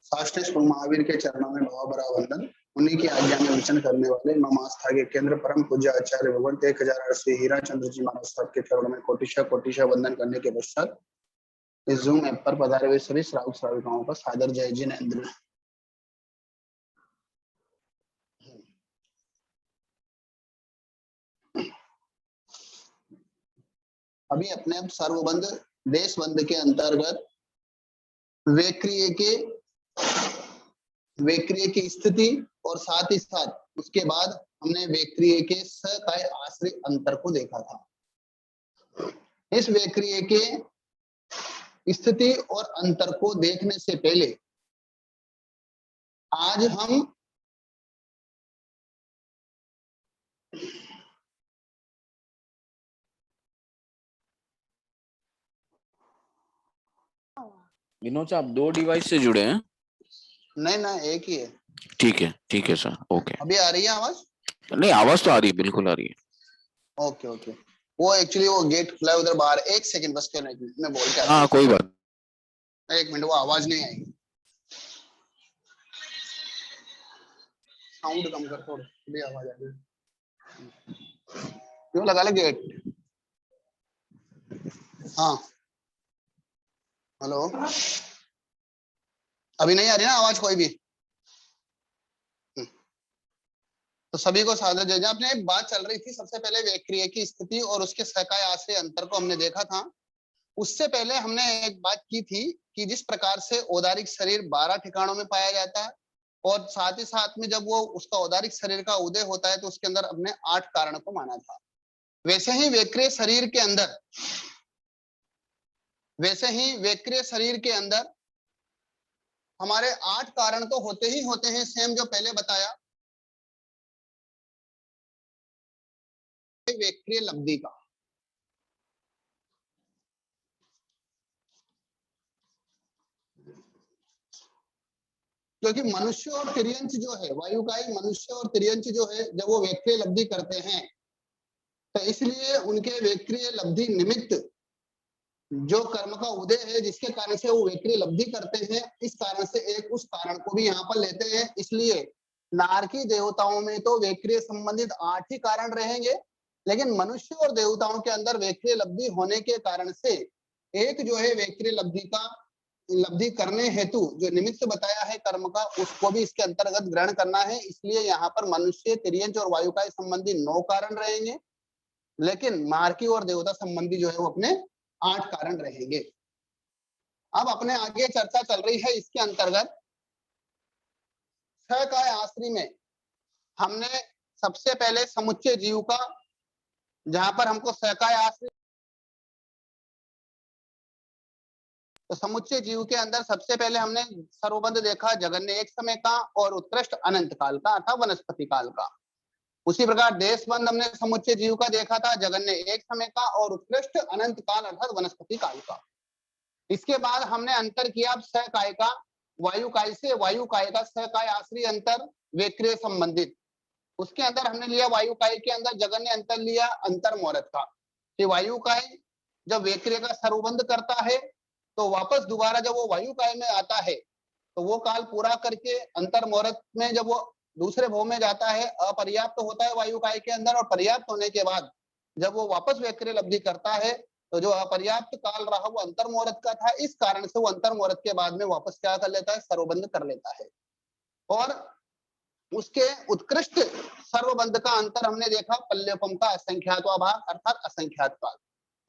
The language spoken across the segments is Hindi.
साष्टांग महावीर के चरणों में भाव भरा वंदन। उन्हीं की आज्ञा में विचरण करने वाले मम आस्था के केंद्र परम पूज्य आचार्य भगवंत 1000 श्री हीरा चंद्र जी महाराज साहब के चरणों में कोटिशा वंदन करने के पश्चात इस जूम ऐप पर पधारे हुए सभी श्रावक श्राविकाओं का सादर जय जिनेंद्र। अभी अपने सर्वबंध देशबंध के अंतर्गत वेक्रिय की स्थिति और साथ ही साथ उसके बाद हमने वेक्रिय के सकाय आश्रय अंतर को देखा था। इस वेक्रिय के स्थिति और अंतर को देखने से पहले आज हम विनोद साहब 2 डिवाइस से जुड़े हैं? नहीं ना, एक ही है। ठीक है सर, ओके। अभी आ रही है आवाज? नहीं, आवाज तो आ रही है, बिल्कुल आ रही है। ओके। वो एक्चुअली वो गेट खुला है उधर बाहर। एक सेकंड बस, क्या नहीं मैं बोल के हाँ कोई बात। एक मिनट, वो आवाज नहीं आएगी। साउंड कम कर थोड़ा, भी आवाज आ रही। क्यों लगा ले गेट? हाँ हेलो, अभी नहीं आ रही ना आवाज कोई भी? तो सभी को सादर जय। आपने एक बात चल रही थी, सबसे पहले वेक्रिय की स्थिति और उसके सकाय आश्रय अंतर को हमने देखा था। उससे पहले हमने एक बात की थी कि जिस प्रकार से औदारिक शरीर 12 ठिकानों में पाया जाता है और साथ ही साथ में जब वो उसका औदारिक शरीर का उदय होता है तो उसके अंदर हमने 8 कारण को माना था। वैसे ही वेक्रिय शरीर के अंदर हमारे 8 कारण तो होते ही होते हैं, सेम जो पहले बताया वेक्रिय लब्धि का। क्योंकि मनुष्य और तिर्यंच जो है, वायुकाई मनुष्य और तिर्यंच जो है, जब वो वेक्रिय लब्धि करते हैं तो इसलिए उनके वेक्रिय लब्धि निमित्त जो कर्म का उदय है जिसके कारण से वो वेक्रिय लब्धि करते हैं, इस कारण से एक उस कारण को भी यहाँ पर लेते हैं। इसलिए नारकी देवताओं में तो वेक्रिय संबंधित 8 ही कारण रहेंगे, लेकिन मनुष्य और देवताओं के अंदर वेक्रिय लब्धि होने के कारण से एक जो है वेक्रिय लब्धि करने हेतु जो निमित्त बताया है कर्म का, उसको भी इसके अंतर्गत ग्रहण करना है। इसलिए यहाँ पर मनुष्य, तिर्यंच और वायुकाय संबंधी 9 कारण रहेंगे, लेकिन नारकी और देवता संबंधी जो है वो अपने 8 कारण रहेंगे। अब अपने आगे चर्चा चल रही है इसके अंतर्गत सकाय आश्रय में हमने सबसे पहले समुच्चय जीव का, जहां पर हमको सकाय आश्रय, तो समुच्चय जीव के अंदर सबसे पहले हमने सर्वबंध देखा जगन्य एक समय का और उत्कृष्ट अनंत काल का अर्थात वनस्पति काल का। उसी प्रकार देशबंध हमने समुच्चय जीव का देखा था जगन्य एक समय का और उत्कृष्ट अनंत काल अर्थात वनस्पति काल का। इसके बाद हमने अंतर किया सकाय का वायुकाय से, वायुकाय का सकाय आश्रय अंतर वेक्रिय संबंधित। उसके अंदर हमने लिया वायुकाय के अंदर जगन्य अंतर लिया अंतर मुहूर्त का, कि वायुकाय जब वेक्रिय का सर्वबंध करता है तो वापस दोबारा जब वो वायुकाय में आता है तो वो काल पूरा करके अंतर मुहूर्त में जब वो दूसरे भव में जाता है, अपर्याप्त होता है वायुकाय के अंदर, और पर्याप्त होने के बाद जब वो वापस वेक्रिय लब्धि करता है तो जो अपर्याप्त काल रहा वो अंतर मुहूर्त का था। इस कारण से वो अंतर मुहूर्त के बाद में वापस क्या कर लेता है, सर्वबंध कर लेता है। और उसके उत्कृष्ट सर्वबंध का अंतर हमने देखा पल्यपम का असंख्यात्वाभाग अर्थात असंख्यात काल।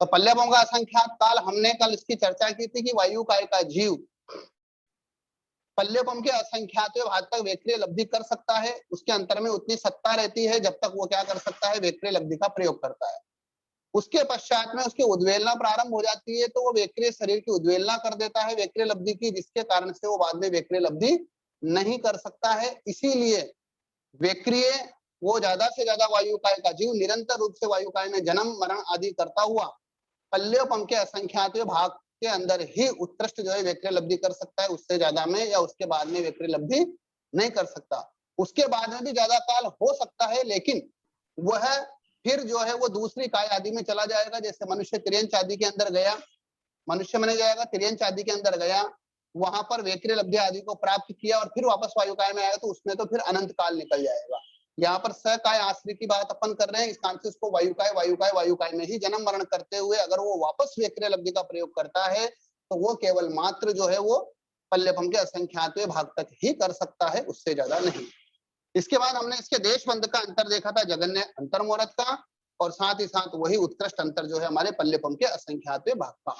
तो पल्यपम का असंख्यात काल हमने कल इसकी चर्चा की थी कि वायुकाय का जीव पल्यपम के असंख्यात भाग तक वेक्रिय लब्धि कर सकता है, उसके अंतर में उतनी सत्ता रहती है जब तक वो क्या कर सकता है, वेक्रिय लब्धि का प्रयोग करता है। उसके पश्चात में उसकी उद्वेलना प्रारंभ हो जाती है तो वो वेक्रिय शरीर की उद्वेलना कर देता है वेक्रिय लब्धि की, जिसके कारण से वो बाद में वेक्रिय लब्धि नहीं कर सकता है। इसीलिए वेक्रिय वो ज्यादा से ज्यादा वायुकाय का जीव निरंतर रूप से वायुकाय में जन्म मरण आदि करता हुआ पल्यपम के असंख्यात भाग के अंदर ही उत्कृष्ट जो है वेक्रिय लब्धि कर सकता है, उससे ज्यादा में या उसके बाद में वेक्रिय लब्धि नहीं कर सकता। उसके बाद में भी ज्यादा काल हो सकता है, लेकिन वह फिर जो है वो दूसरी काय आदि में चला जाएगा। जैसे मनुष्य तिर्यंच आदि के अंदर गया, मनुष्य में जाएगा, तिर्यंच आदि के अंदर गया, वहां पर वेक्रिय लब्धि आदि को प्राप्त किया और फिर वापस वायुकाय में आएगा तो उसमें तो फिर अनंत काल निकल जाएगा। यहाँ पर सकाय आश्रय की बात अपन कर रहे हैं, इस कारण से उसको वायुकाय वायुकाय वायुकाय में ही जन्म मरण करते हुए अगर वो वापस वेक्रिय लब्धि का प्रयोग करता है तो वो केवल मात्र जो है वो पल्लेपम के असंख्यातवें भाग तक ही कर सकता है, उससे ज्यादा नहीं। इसके बाद हमने इसके देशबंध का अंतर देखा था जगन्य अंतर मुहूर्त का, और साथ ही साथ वही उत्कृष्ट अंतर जो है हमारे पल्लेपम के असंख्यातवें भाग का।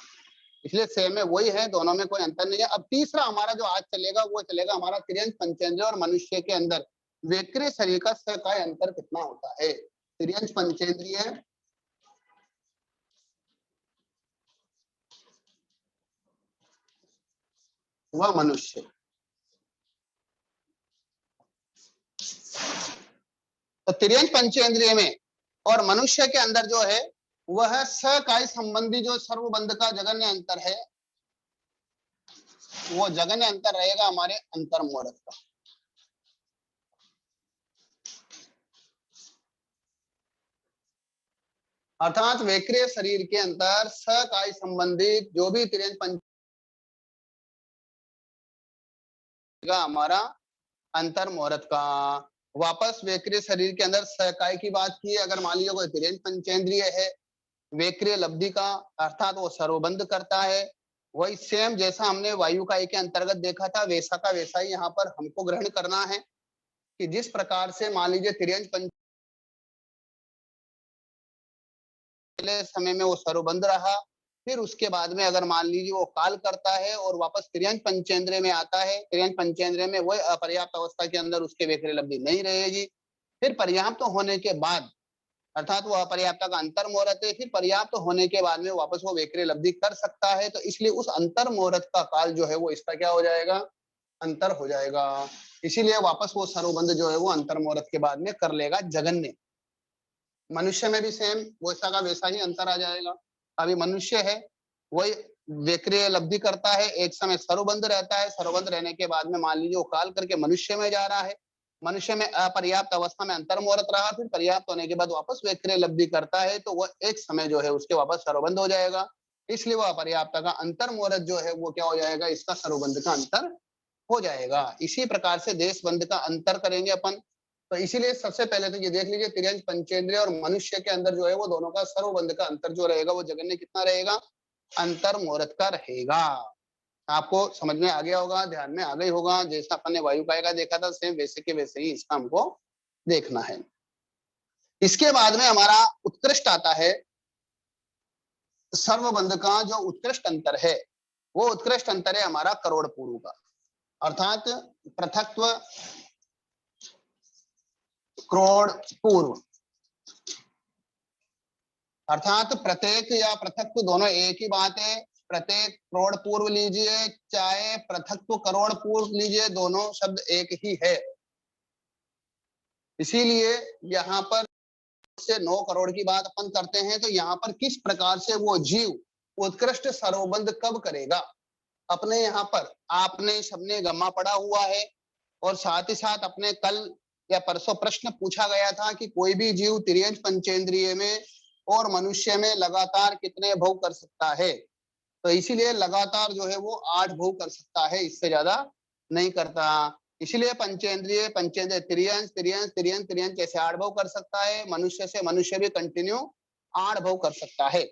इसलिए सेम में वही है, दोनों में कोई अंतर नहीं है। अब तीसरा हमारा जो आज चलेगा वो चलेगा हमारा तिर्यंच पंचेंद्रिय और मनुष्य के अंदर वेक्रिय शरीर का सकाय अंतर कितना होता है। तिर्यंच पंचेंद्रिय व मनुष्य, तो तिर्यंच पंचेंद्रिय में और मनुष्य के अंदर जो है वह सकाय संबंधी जो सर्वबंध का जगन्य अंतर है वो जगन्य अंतर रहेगा हमारे अंतर मुहूर्त का। अर्थात वेक्रिय शरीर के अंदर सकाय संबंधित जो भी तिर्यंच पंच हमारा अंतर मुहूर्त का, वापस वेक्रिय शरीर के अंदर सकाय की बात की, अगर मान लीजिए कोई तिर्यंच पंचेंद्रिय है वेक्रिय लब्धि का अर्थात वो सर्वबंध करता है, वही सेम जैसा हमने वायुकाय के अंतर्गत देखा था वैसा का वैसा ही यहाँ पर हमको ग्रहण करना है कि जिस प्रकार से मान लीजिए तिर्यंच पंच पहले समय में वो सर्वबंध रहा, फिर उसके बाद में अगर मान लीजिए वो काल करता है और वापस तिर्यंच पंचेंद्रिय में आता है, तिर्यंच पंचेंद्रिय में वही अपर्याप्त अवस्था के अंदर उसके वेक्रिय लब्धि नहीं रहेगी, फिर पर्याप्त होने के बाद अर्थात वो अपर्याप्त का अंतर मुहूर्त है, फिर पर्याप्त होने के बाद में वापस वो वेक्रिय लब्धि कर सकता है, तो इसलिए उस अंतर मुहूर्त का काल जो है वो इसका क्या हो जाएगा, अंतर हो जाएगा। इसीलिए वापस वो सर्वबंध जो है वो अंतर मुहूर्त के बाद में कर लेगा जगन्य। मनुष्य में भी सेम वैसा का वैसा ही अंतर आ जाएगा। अभी मनुष्य है वही वेक्रिय लब्धि करता है, एक समय सर्वबंध रहता है, सर्वबंध रहने के बाद में मान लीजिए वो काल करके मनुष्य में जा रहा है, मनुष्य में अपर्याप्त अवस्था में अंतर मुहूर्त रहा, फिर पर्याप्त होने के बाद वापस वेक्रिय लब्धि करता है, तो वह एक समय जो है उसके वापस सर्वबंध हो जाएगा, इसलिए वह अपर्याप्त का अंतर मुहूर्त जो है वो क्या हो जाएगा, इसका सर्वबंध का अंतर हो जाएगा। इसी प्रकार से देशबंध का अंतर करेंगे अपन, तो इसीलिए सबसे पहले तो ये देख लीजिए तिर्यंच पंचेंद्रिय और मनुष्य के अंदर जो है वो दोनों का सर्वबंध का अंतर जो रहेगा वो जगन्य कितना रहेगा, अंतर मुहूर्त का रहेगा। आपको समझ में आ गया होगा, ध्यान में आ गई होगा, जैसा अपन ने वायुकाय का देखा था सेम वैसे के वैसे ही इसका हमको देखना है। इसके बाद में हमारा उत्कृष्ट आता है सर्वबंध का, जो उत्कृष्ट अंतर है वो उत्कृष्ट अंतर है हमारा करोड़ पूर्व का, अर्थात पृथक्त्व करोड़ पूर्व, अर्थात प्रत्येक या पृथक्त्व दोनों एक ही बात है। प्रत्येक करोड़ पूर्व लीजिए चाहे पृथक्त्व करोड़ पूर्व लीजिए, दोनों शब्द एक ही है। इसीलिए यहाँ पर से 9 करोड़ की बात अपन करते हैं, तो यहाँ पर किस प्रकार से वो जीव उत्कृष्ट सर्वबंध कब करेगा। अपने यहाँ पर आपने सबने गम्मा पढ़ा हुआ है, और साथ ही साथ अपने कल या परसों प्रश्न पूछा गया था कि कोई भी जीव तिर्यंच पंचेंद्रिय में और मनुष्य में लगातार कितने भोग कर सकता है, तो इसीलिए लगातार जो है वो 8 भोग कर सकता है, इससे ज्यादा नहीं करता। इसीलिए पंचेंद्रिय पंचेंद्रिय तिर्यंच तिर्यंच तिर्यंच तिर्यंच जैसे 8 भोग कर सकता है, मनुष्य से मनुष्य भी कंटिन्यू 8 भोग कर सकता है।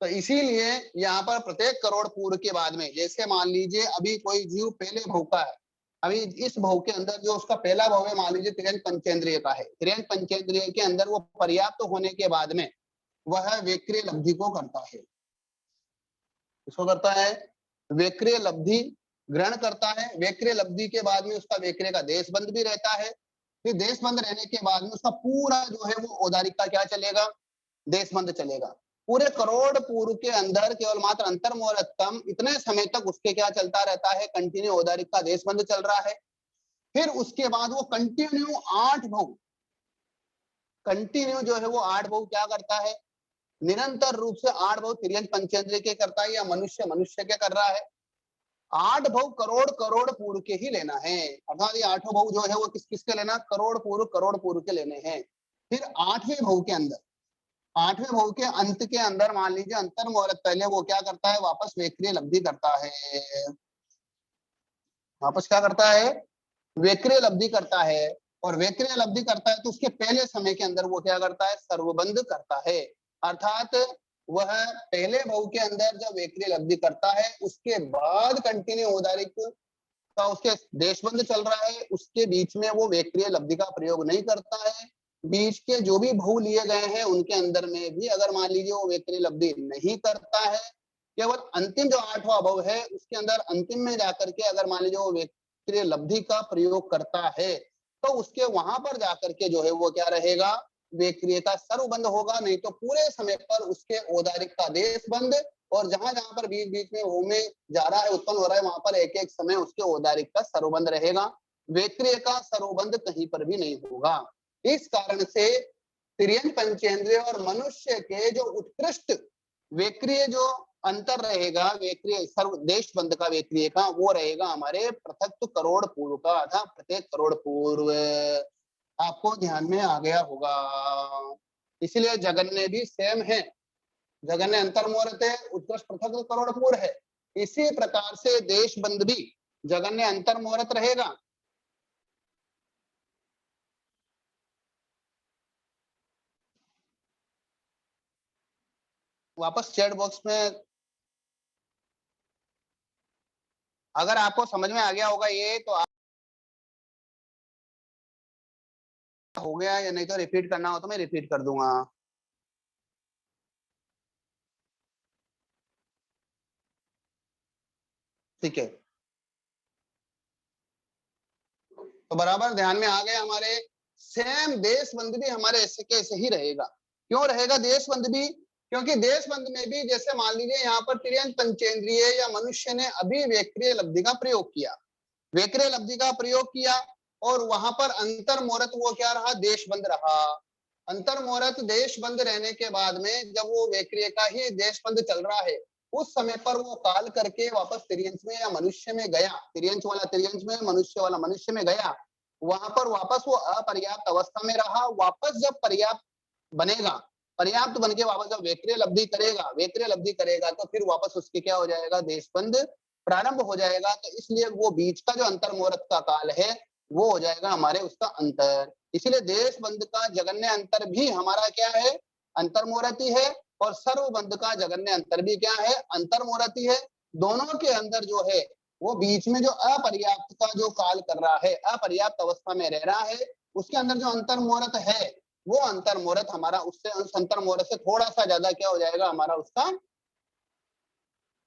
तो इसीलिए यहाँ पर प्रत्येक करोड़ पूर्व के बाद में, जैसे मान लीजिए अभी कोई जीव पहले भोग है, अभी इस भोग के अंदर जो उसका पहला भोग है मान लीजिए तिर्यंच पंचेंद्रिय का है, तिर्यंच पंचेंद्रिय के अंदर वो पर्याप्त होने के बाद में वह वेक्रिय लब्धि को करता है, इसको करता है वेक्रिय लब्धि ग्रहण करता है। वेक्रिय लब्धि के बाद में उसका वेक्रिय का देशबंध भी रहता है, फिर देशबंध रहने के बाद में उसका पूरा जो है वो औदारिक का क्या चलेगा, देशबंध चलेगा। पूरे करोड़ पूर्व के अंदर केवल मात्र अंतर मुहूर्त कम इतने समय तक उसके क्या चलता रहता है, कंटिन्यू औदारिक का देशबंध चल रहा है। फिर उसके बाद वो कंटिन्यू 8 भोग, कंटिन्यू जो है वो 8 भोग क्या करता है, निरंतर रूप से 8 भोग तिर्यंच पंचेंद्रिय के करता है, या मनुष्य मनुष्य के कर रहा है। 8 भोग करोड़ करोड़ पूर्व के ही लेना है, अर्थात ये 8 भोग जो है वो किस किस के लेना, करोड़ पूर्व के लेने हैं। फिर 8वें भोग के अंदर, 8वें भोग के अंत के अंदर मान लीजिए अंतर मुहूर्त पहले वो क्या करता है, वापस वेक्रिय लब्धि करता है। वापस क्या करता है, वेक्रिय लब्धि करता है। और वेक्रिय लब्धि करता है तो उसके पहले समय के अंदर वो क्या करता है, सर्वबंध करता है। अर्थात वह पहले बहु के अंदर जब वेक्रिय लब्धि करता है उसके बाद कंटिन्यू औदारिक का उसके देशबंध चल रहा है, उसके बीच में वो वेक्रिय लब्धि का प्रयोग नहीं करता है। बीच के जो भी बहु लिए गए हैं उनके अंदर में भी अगर मान लीजिए वो वेक्रिय लब्धि नहीं करता है, केवल अंतिम जो 8वां भव है उसके अंदर अंतिम में जाकर के अगर मान लीजिए वो वेक्रिय लब्धि का प्रयोग करता है तो उसके वहां पर जाकर के जो है वो क्या रहेगा, वेक्रिय का सर्वबंध होगा। नहीं तो पूरे समय पर उसके औदारिक का देशबंध, और जहां जहां पर बीच बीच में भू में जा रहा है, उत्पन्न हो रहा है, वहां पर एक एक समय उसके औदारिक का सर्वबंध रहेगा। वेक्रिय का सर्वबंध कहीं पर भी नहीं होगा। इस कारण से तिर्यंत पंचेंद्रिय और मनुष्य के जो उत्कृष्ट वेक्रिय जो अंतर रहेगा, वेक्रिय सर्व देश बंध का वेक्रिय का, वो रहेगा हमारे पृथक करोड़ पूर्व का, अर्थात प्रत्येक करोड़ पूर्व। आपको ध्यान में आ गया होगा। इसलिए जगन्य भी सेम है, जगन्य अंतर्मुहूर्त है, उत्कृष्ट पृथक करोड़ पूर्व है। इसी प्रकार से देश बंध भी जगन्य अंतर्मुहूर्त रहेगा। वापस चैट बॉक्स में अगर आपको समझ में आ गया होगा ये तो हो गया, या नहीं तो रिपीट करना हो तो मैं रिपीट कर दूंगा। ठीक है, तो बराबर ध्यान में आ गया हमारे। सेम देशबंध भी हमारे ऐसे के ऐसे ही रहेगा। क्यों रहेगा देशबंध भी, क्योंकि देशबंध में भी जैसे मान लीजिए यहाँ पर तिर्यंत पंचेंद्रिय या मनुष्य ने अभी वेक्रिय लब्धि का प्रयोग किया, वेक्रिय लब्धि का प्रयोग किया, और वहां पर अंतर मुहूर्त वो क्या रहा, देशबंध रहा। अंतर मुहूर्त देशबंध रहने के बाद में जब वो वेक्रिय का ही देशबंध चल रहा है, उस समय पर वो काल करके वापस तिर्यंत में या मनुष्य में गया, तिर्यंत वाला तिर्यंत में, मनुष्य वाला मनुष्य में गया, वहां पर वापस वो अपर्याप्त अवस्था में रहा। वापस जब पर्याप्त बनेगा, पर्याप्त बन के वापस जब वेक्रिय लब्धि करेगा, वेक्रिय लब्धि करेगा तो फिर वापस उसके क्या हो जाएगा, देशबंध प्रारंभ हो जाएगा। तो इसलिए वो बीच का जो अंतर मुहूर्त का काल है वो हो जाएगा हमारे उसका अंतर। इसलिए देशबंध का जगन्य अंतर भी हमारा क्या है, अंतर मुहूर्त ही है, और सर्वबंध का जगन्य अंतर भी क्या है, अंतर मुहूर्त ही है। दोनों के अंदर जो है वो बीच में जो अपर्याप्त का जो काल कर रहा है, अपर्याप्त अवस्था में रह रहा है, उसके अंदर जो अंतर मुहूर्त है वो अंतर मुहूर्त हमारा उससे, उस अंतर मुहूर्त से थोड़ा सा ज्यादा क्या हो जाएगा, हमारा उसका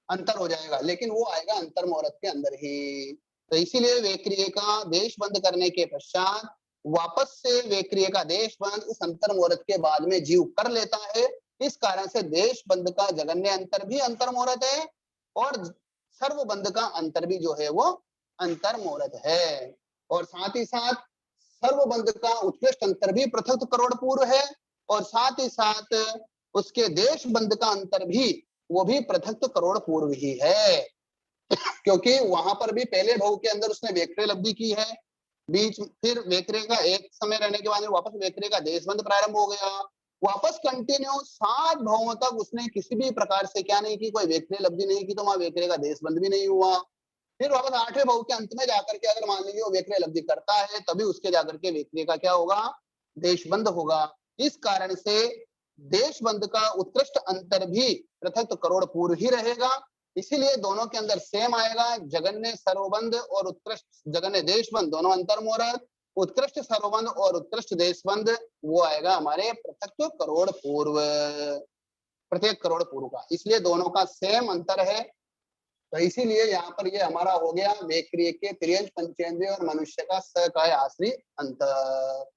अंतर हो जाएगा, लेकिन वो आएगा अंतर मुहूर्त के अंदर ही। तो इसीलिए वेक्रिय का देश बंद करने के पश्चात वापस से वेक्रिय का देश बंद उस अंतर मुहूर्त के बाद में जीव कर लेता है। इस कारण से देश बंद का जगन्य अंतर भी अंतर मुहूर्त है, और सर्वबंध का अंतर भी जो है वो अंतर मुहूर्त है। और साथ ही साथ सर्वबंध का उत्कृष्ट अंतर भी पृथक करोड़ पूर्व है, और साथ ही साथ उसके देश बंध का अंतर भी वो भी पृथक करोड़ पूर्व ही है। क्योंकि वहां पर भी पहले भव के अंदर उसने वेक्रिय लब्धि की है, बीच फिर वेक्रिय का एक समय रहने के बाद वापस वेक्रिय का देशबंध प्रारंभ हो गया। वापस कंटिन्यू 7 भवों तक उसने किसी भी प्रकार से क्या नहीं की, कोई वेक्रिय लब्धि नहीं की, तो वहां वेक्रिय का देशबंध भी नहीं हुआ। फिर वापस 8वें भव के अंत में जाकर के अगर मान लीजिए वो वेक्रिय लब्धि करता है, तभी उसके जाकर के वेक्रिय का क्या होगा, देशबंध होगा। इस कारण से देशबंध का उत्कृष्ट अंतर भी पृथक करोड़ पूर्व ही रहेगा। इसीलिए दोनों के अंदर सेम आएगा, जगन्य सर्वबंध और उत्कृष्ट जगन्य देशबंध दोनों अंतर मुहूर्त, उत्कृष्ट सर्वबंध और उत्कृष्ट देशबंध वो आएगा हमारे पृथक करोड़ पूर्व, प्रत्येक करोड़ पूर्व का। इसलिए दोनों का सेम अंतर है। तो इसीलिए यहाँ पर ये हमारा हो गया वेक्रिय के तिर्यंत पंचेंद्रिय और मनुष्य का सकाय आश्री अंतर।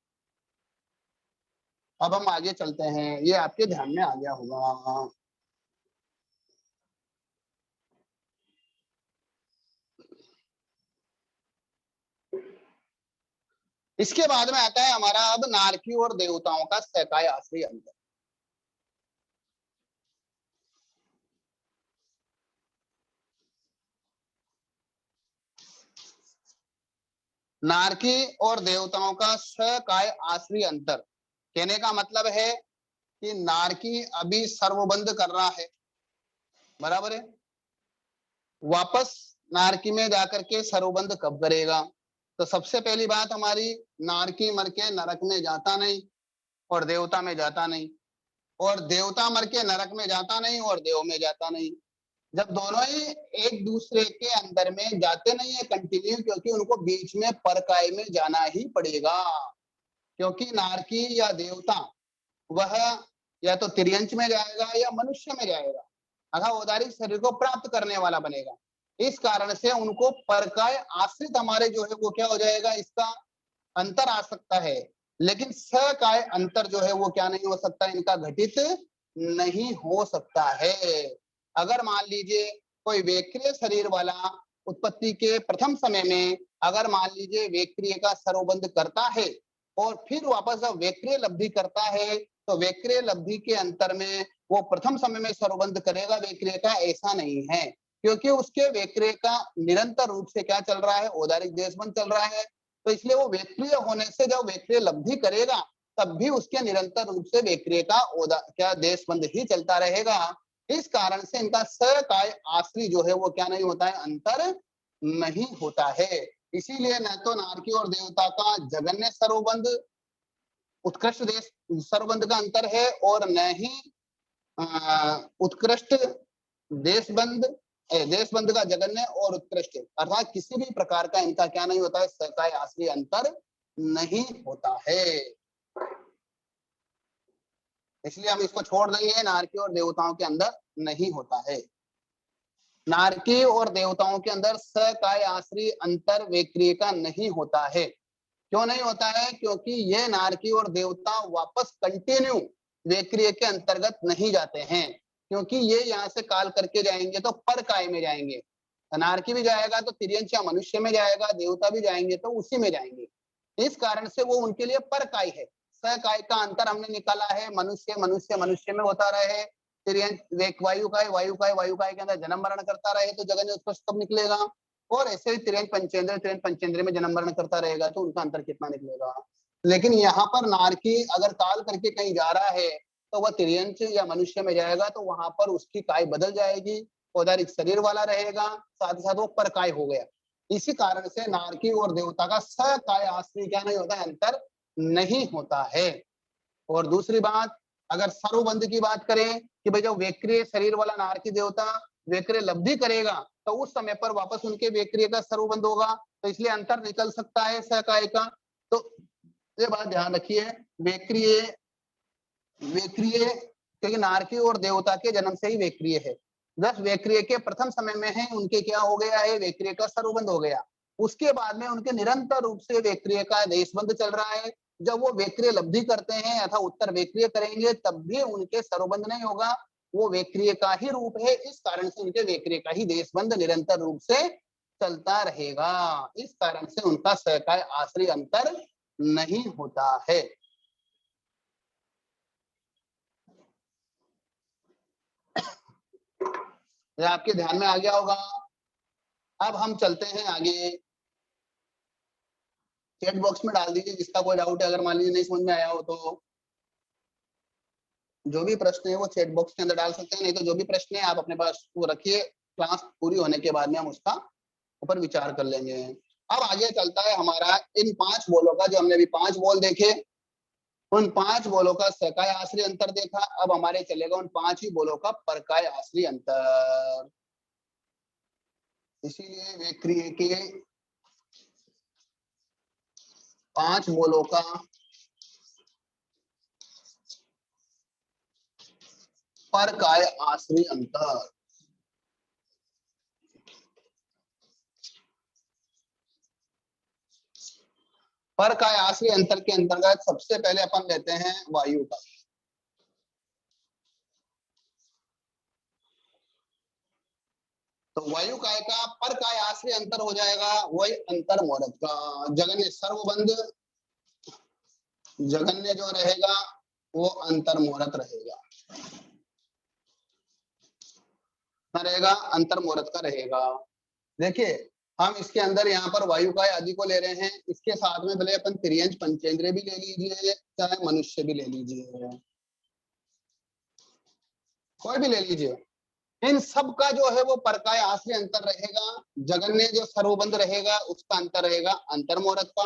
अब हम आगे चलते हैं, ये आपके ध्यान में आ गया होगा। इसके बाद में आता है हमारा अब नारकी और देवताओं का सकाय आश्री अंतर। नारकी और देवताओं का सकाय आश्री अंतर कहने का मतलब है कि नारकी अभी सर्वबंध कर रहा है, बराबर है, वापस नारकी में जाकर के सरोबंध कब करेगा? तो सबसे पहली बात हमारी, नारकी मर के नरक में जाता नहीं और देवता में जाता नहीं, और देवता मर के नरक में जाता नहीं और देव में जाता नहीं। जब दोनों ही एक दूसरे के अंदर में जाते नहीं है कंटिन्यू, क्योंकि उनको बीच में परकाय में जाना ही पड़ेगा, क्योंकि नारकी या देवता वह या तो तिर्यंच में जाएगा या मनुष्य में जाएगा, अथा औदारिक शरीर को प्राप्त करने वाला बनेगा। इस कारण से उनको परकाय आश्रित हमारे जो है वो क्या हो जाएगा, इसका अंतर आ सकता है, लेकिन सकाय अंतर जो है वो क्या नहीं हो सकता, इनका घटित नहीं हो सकता है। अगर मान लीजिए कोई वेक्रिय शरीर वाला उत्पत्ति के प्रथम समय में अगर मान लीजिए वेक्रिय का सरोबंध करता है और फिर वापस जब वेक्रिय लब्धि करता है, तो वेक्रिय लब्धि के अंतर में वो प्रथम समय में सरोबंध करेगा वेक्रिय का, ऐसा नहीं है, क्योंकि उसके वेक्रिय का निरंतर रूप से क्या चल रहा है, औदारिक देशबंध चल रहा है। तो इसलिए वो वेक्रिय होने से जब वेक्रिय लब्धि करेगा तब भी उसके निरंतर रूप से वेक्रिय का क्या देशबंध ही चलता रहेगा। इस कारण से इनका सकाय आश्री जो है वो क्या नहीं होता है, अंतर नहीं होता है। इसीलिए न तो नारकी और देवता का जगन्य सरोबंध उत्कृष्ट देश सरोबंध का अंतर है, और न ही उत्कृष्ट देशबंध देशबंध का जगन्य और उत्कृष्ट, अर्थात किसी भी प्रकार का इनका क्या नहीं होता है, सकाय आश्री अंतर नहीं होता है। इसलिए हम इसको छोड़ देंगे, नारकी और देवताओं के अंदर नहीं होता है। नारकी और देवताओं के अंदर सकाय आश्री अंतर वेक्रिय का नहीं होता है। क्यों नहीं होता है? क्योंकि ये नारकी और देवता वापस कंटिन्यू वेक्रिय के अंतर्गत नहीं जाते हैं, क्योंकि ये यहाँ से काल करके जाएंगे तो परकाय में जाएंगे, नारकी भी जाएगा तो तिर्यंच या मनुष्य में जाएगा, देवता भी जाएंगे तो उसी में जाएंगे। इस कारण से वो उनके लिए परकाय है। सकाय का अंतर हमने निकाला है, मनुष्य मनुष्य मनुष्य में होता रहे, तिर्यंच वायुकाय वायुकाय वायुकाय के अंदर जन्म मरण करता रहे तो जगन्य उत्कृष्ट कब निकलेगा, और ऐसे ही तिर्यंच पंचेंद्र में जन्म मरण करता रहेगा तो उनका अंतर कितना निकलेगा। लेकिन यहाँ पर नारकी अगर काल करके कहीं जा रहा है तो वह तिर्यंच या मनुष्य में जाएगा, तो वहां पर उसकी काय बदल जाएगी, औदारिक शरीर वाला रहेगा, साथ ही साथ वो परकाय हो गया। इसी कारण से नारकी और देवता का सकाय आश्री क्या नहीं होता है, अंतर नहीं होता है। और दूसरी बात, अगर सरोबंध की बात करें कि भाई जब वेक्रिय शरीर वाला नारकी देवता वेक्रिय लब्धि करेगा तो उस समय पर वापस उनके वेक्रिय का सरोबंध होगा, तो इसलिए अंतर निकल सकता है सकाय का। तो ये बात ध्यान रखिए, वेक्रिय वेक्रिय क्योंकि नारकी और देवता के जन्म से ही वेक्रिय है, बस वेक्रिय के प्रथम समय में है उनके क्या हो गया है, वेक्रिय का सरोबंध हो गया। उसके बाद में उनके निरंतर रूप से वेक्रिय का देशबंध चल रहा है। जब वो वेक्रिय लब्धि करते हैं अथवा उत्तर वेक्रिय करेंगे तब भी उनके सरोबंध नहीं होगा, वो वेक्रिय का ही रूप है, इस कारण से उनके वेक्रिय का ही देशबंध निरंतर रूप से चलता रहेगा। इस कारण से उनका सकाय आश्रय अंतर नहीं होता है। यह आपके ध्यान में आ गया होगा। अब हम चलते हैं आगे, चैट बॉक्स में डाल दीजिए जिसका कोई डाउट है, अगर मान लीजिए नहीं समझ में आया हो तो जो भी प्रश्न है वो चैट बॉक्स के अंदर डाल सकते हैं, नहीं तो जो भी प्रश्न है आप अपने पास वो रखिए, क्लास पूरी होने के बाद में हम उसका ऊपर विचार कर लेंगे। अब आगे चलता है हमारा इन 5 बोलों का, जो हमने अभी 5 बोल देखे, उन 5 बोलों का सकाय आश्रय अंतर देखा, अब हमारे चलेगा उन 5 ही बोलों का परकाय आश्रय अंतर। इसीलिए वेक्रिय के 5 बोलों का परकाय आश्रय अंतर। परकाय आश्रय अंतर के अंतर्गत सबसे पहले अपन लेते हैं वायु का। तो वायु काय का परकाय आश्रय अंतर हो जाएगा वही अंतर मोरद का। जगन्य सर्वबंध, जगन्य जो रहेगा वो अंतर मोरत रहेगा, रहेगा अंतर मोरत का रहेगा। देखिए हम इसके अंदर यहाँ पर वायु काय आदि को ले रहे हैं, इसके साथ में भले अपन तिर्यंच पंचेंद्रिय भी ले लीजिए चाहे मनुष्य भी ले लीजिए, कोई भी ले लीजिए, इन सब का जो है वो परकाय आश्रय अंतर रहेगा। जगन्य जो सर्वबंध रहेगा उसका अंतर रहेगा अंतर मुहूर्त का,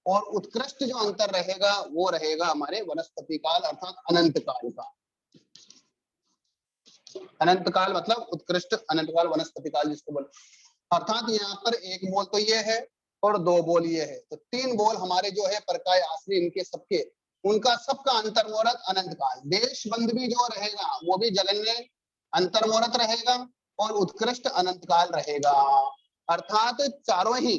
और उत्कृष्ट जो अंतर रहेगा वो रहेगा हमारे वनस्पति काल अर्थात अनंत काल का। अनंत काल मतलब उत्कृष्ट, अनंत काल वनस्पति काल जिसको बोल, अर्थात यहाँ पर एक बोल तो ये है और दो बोल ये है, तो तीन बोल हमारे जो है परकाय आश्रय इनके सबके, उनका सबका अंतर मुहूर्त अनंत काल। देश बंध भी जो रहेगा वो भी जगन्य अंतर मुहूर्त रहेगा और उत्कृष्ट अनंत काल रहेगा। अर्थात चारों ही,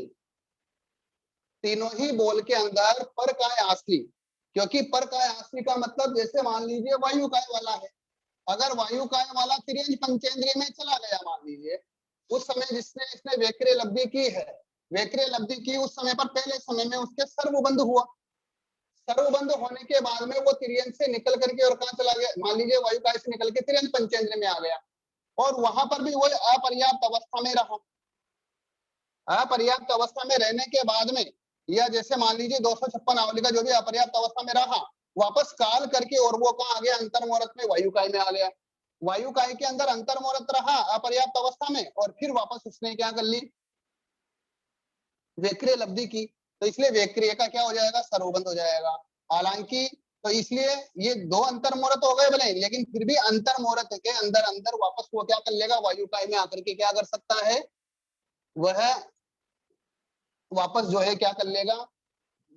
तीनों ही बोल के अंदर परकाय आश्रय, क्योंकि परकाय आश्रय का मतलब जैसे मान लीजिए वायु काय वाला है, अगर वायु काय वाला तिर्यंज पंचेंद्रिय में चला गया मान लीजिए, उस समय जिसने इसने वैक्रिय लब्धि की है, वैक्रिय लब्धि की उस समय पर पहले समय में उसके सर्वबंध हुआ, सर्वबंध होने के बाद में वो तिर्यंज से निकल करके और कहाँ चला गया, मान लीजिए वायु काय से निकल के तिर्यंज पंचेंद्रिय में आ गया, और वहां पर भी वही अपर्याप्त अवस्था में रहा। अपर्याप्त अवस्था में रहने के बाद में, या जैसे मान लीजिए 256 आवली का जो भी अपर्याप्त अवस्था में रहा, वापस काल करके और वो कहाँ आ गया, अंतर मुहूर्त में वायु काय में आ गया। वायु काय के अंदर अंतर मुहूर्त रहा अपर्याप्त अवस्था में, और फिर वापस उसने क्या कर ली, वैक्रिय लब्धि की, तो इसलिए वैक्रिय का क्या हो जाएगा, सर्वबंध हो जाएगा। हालांकि तो इसलिए ये दो अंतर मुहूर्त हो गए भले, लेकिन फिर भी अंतर मुहूर्त के अंदर अंदर वापस वो क्या कर लेगा, वायु काय में आकर के क्या कर सकता है, वह वापस जो है क्या कर लेगा,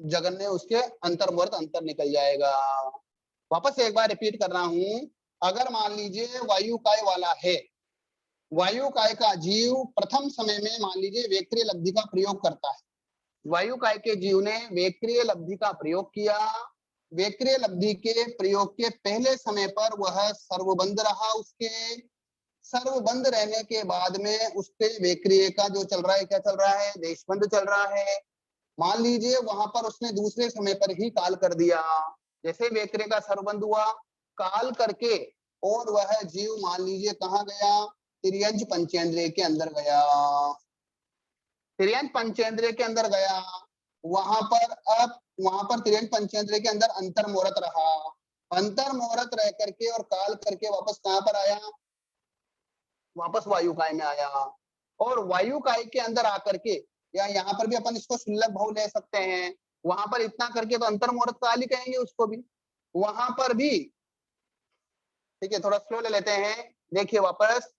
जगन्य उसके अंतर मुहूर्त अंतर निकल जाएगा। वापस एक बार रिपीट कर रहा हूं, अगर मान लीजिए वायु काय वाला है, वायु काय का जीव प्रथम समय में मान लीजिए वैक्रिय लब्धि का प्रयोग करता है, वायु काय के जीव ने वैक्रिय लब्धि का प्रयोग किया, वैक्रिय लब्धि के प्रयोग के पहले समय पर वह सर्वबंध रहा, उसके सर्वबंध रहने के बाद में उसके वैक्रिय का जो चल रहा है, क्या चल रहा है, देशबंध चल रहा है। मान लीजिए वहां पर उसने दूसरे समय पर ही काल कर दिया, जैसे वैक्रिय का सर्वबंध हुआ, काल करके और वह जीव मान लीजिए कहाँ गया, तिर्यंज पंचेंद्रिय के अंदर गया, तिर्यंज पंचेंद्रिय के अंदर गया, वहां पर अब वहां पर तिर्यंज पंचेंद्रिय के अंदर अंतर मुहूर्त रहा, अंतर मुहूर्त रह करके और काल करके वापस कहाँ पर आया, वापस वायु काय में आया, और वायु काय के अंदर आकर के, या यहाँ पर भी अपन इसको शुल्लक भाव ले सकते हैं, वहां पर इतना करके तो अंतर मुहूर्त काल ही कहेंगे उसको भी, वहां पर भी ठीक है, थोड़ा स्लो ले लेते हैं। देखिए वापस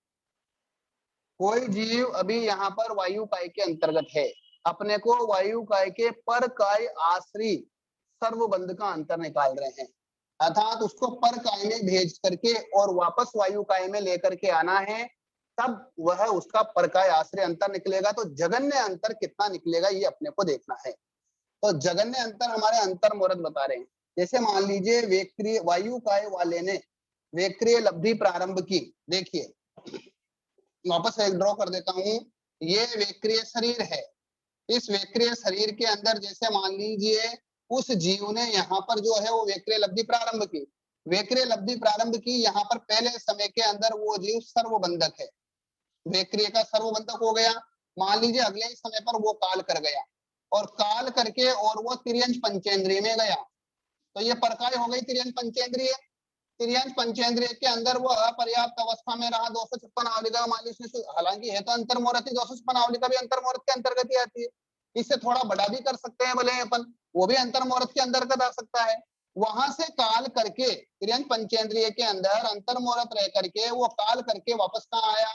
कोई जीव अभी यहाँ पर वायु काय के अंतर्गत है, अपने को वायु काय के पर काय आश्री सर्वबंध का अंतर निकाल रहे हैं, अर्थात उसको पर काय में भेज करके और वापस वायु काय में लेकर के आना है, तब वह उसका पर काय आश्रय अंतर निकलेगा। तो जगन्य अंतर कितना निकलेगा ये अपने को देखना है। तो जगन्य अंतर हमारे अंतर मुहूर्त बता रहे हैं, जैसे मान लीजिए वैक्रिय वायु काय वाले ने वैक्रिय लब्धि प्रारंभ की, देखिए वापस एक ड्रॉ कर देता हूं, ये वैक्रिय शरीर है, इस वैक्रिय शरीर के अंदर जैसे मान लीजिए उस जीव ने यहाँ पर जो है वो वैक्रिय लब्धि प्रारंभ की, वैक्रिय लब्धि प्रारंभ की, यहाँ पर पहले समय के अंदर वो जीव सर्वबंधक है, वैक्रिय का सर्वबंधक हो गया, मान लीजिए अगले ही समय पर वो काल कर गया, और काल करके और वो तिर्यंज पंचेंद्रिय में गया, तो ये परकाय हो गई तिर्यंज पंचेंद्रिय, तिर्यंज पंचेंद्रिय के अंदर वो अपर्याप्त अवस्था में रहा, 256 आवली का मान लीजिए, हालांकि है तो अंतर मुहूर्त, 256 आवली का भी अंतर मुहूर्त के अंतर्गत ही आती है, इससे थोड़ा बड़ा भी कर सकते हैं भले अपन, वो भी अंतर मुहूर्त के अंतर्गत आ सकता है। वहां से काल करके तिर्यंज पंचेंद्रिय के अंदर अंतर मुहूर्त रह करके वो काल करके वापस कहाँ आया,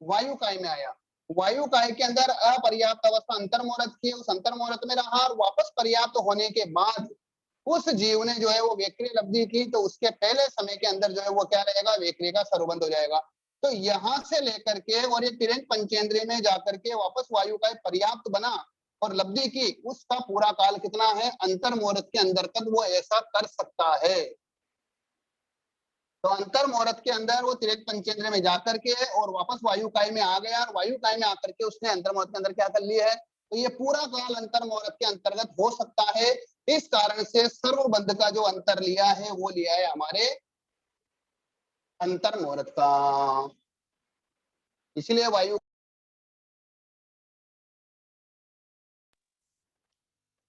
वायु काय में आया, वायु काय के अंदर अपर्याप्त अवस्था अंतर मुहूर्त की, उस अंतर मुहूर्त में रहा, और वापस पर्याप्त होने के बाद उस जीव ने जो है वो वैक्रिय लब्धि की, तो उसके पहले समय के अंदर जो है वो क्या रहेगा, वैक्रिय का सर्वबंध हो जाएगा। तो यहां से लेकर के और ये तिर्यंज पंचेंद्रिय में जाकर के वापस वायु का पर्याप्त बना और लब्धि की, उसका पूरा काल कितना है, अंतर मुहूर्त के अंदर तक वो ऐसा कर सकता है। तो अंतर मुहूर्त के अंदर वो तिर्यंज पंचेंद्रिय में जाकर के और वापस वायु काय में आ गया, और वायु काय में आकर के उसने अंतर मुहूर्त के अंदर क्या कर लिया है, तो ये पूरा काल अंतर मुहूर्त के अंतर्गत हो सकता है। इस कारण से सर्वबंध का जो अंतर लिया है वो लिया है हमारे अंतर मुहूर्त का, इसलिए वायु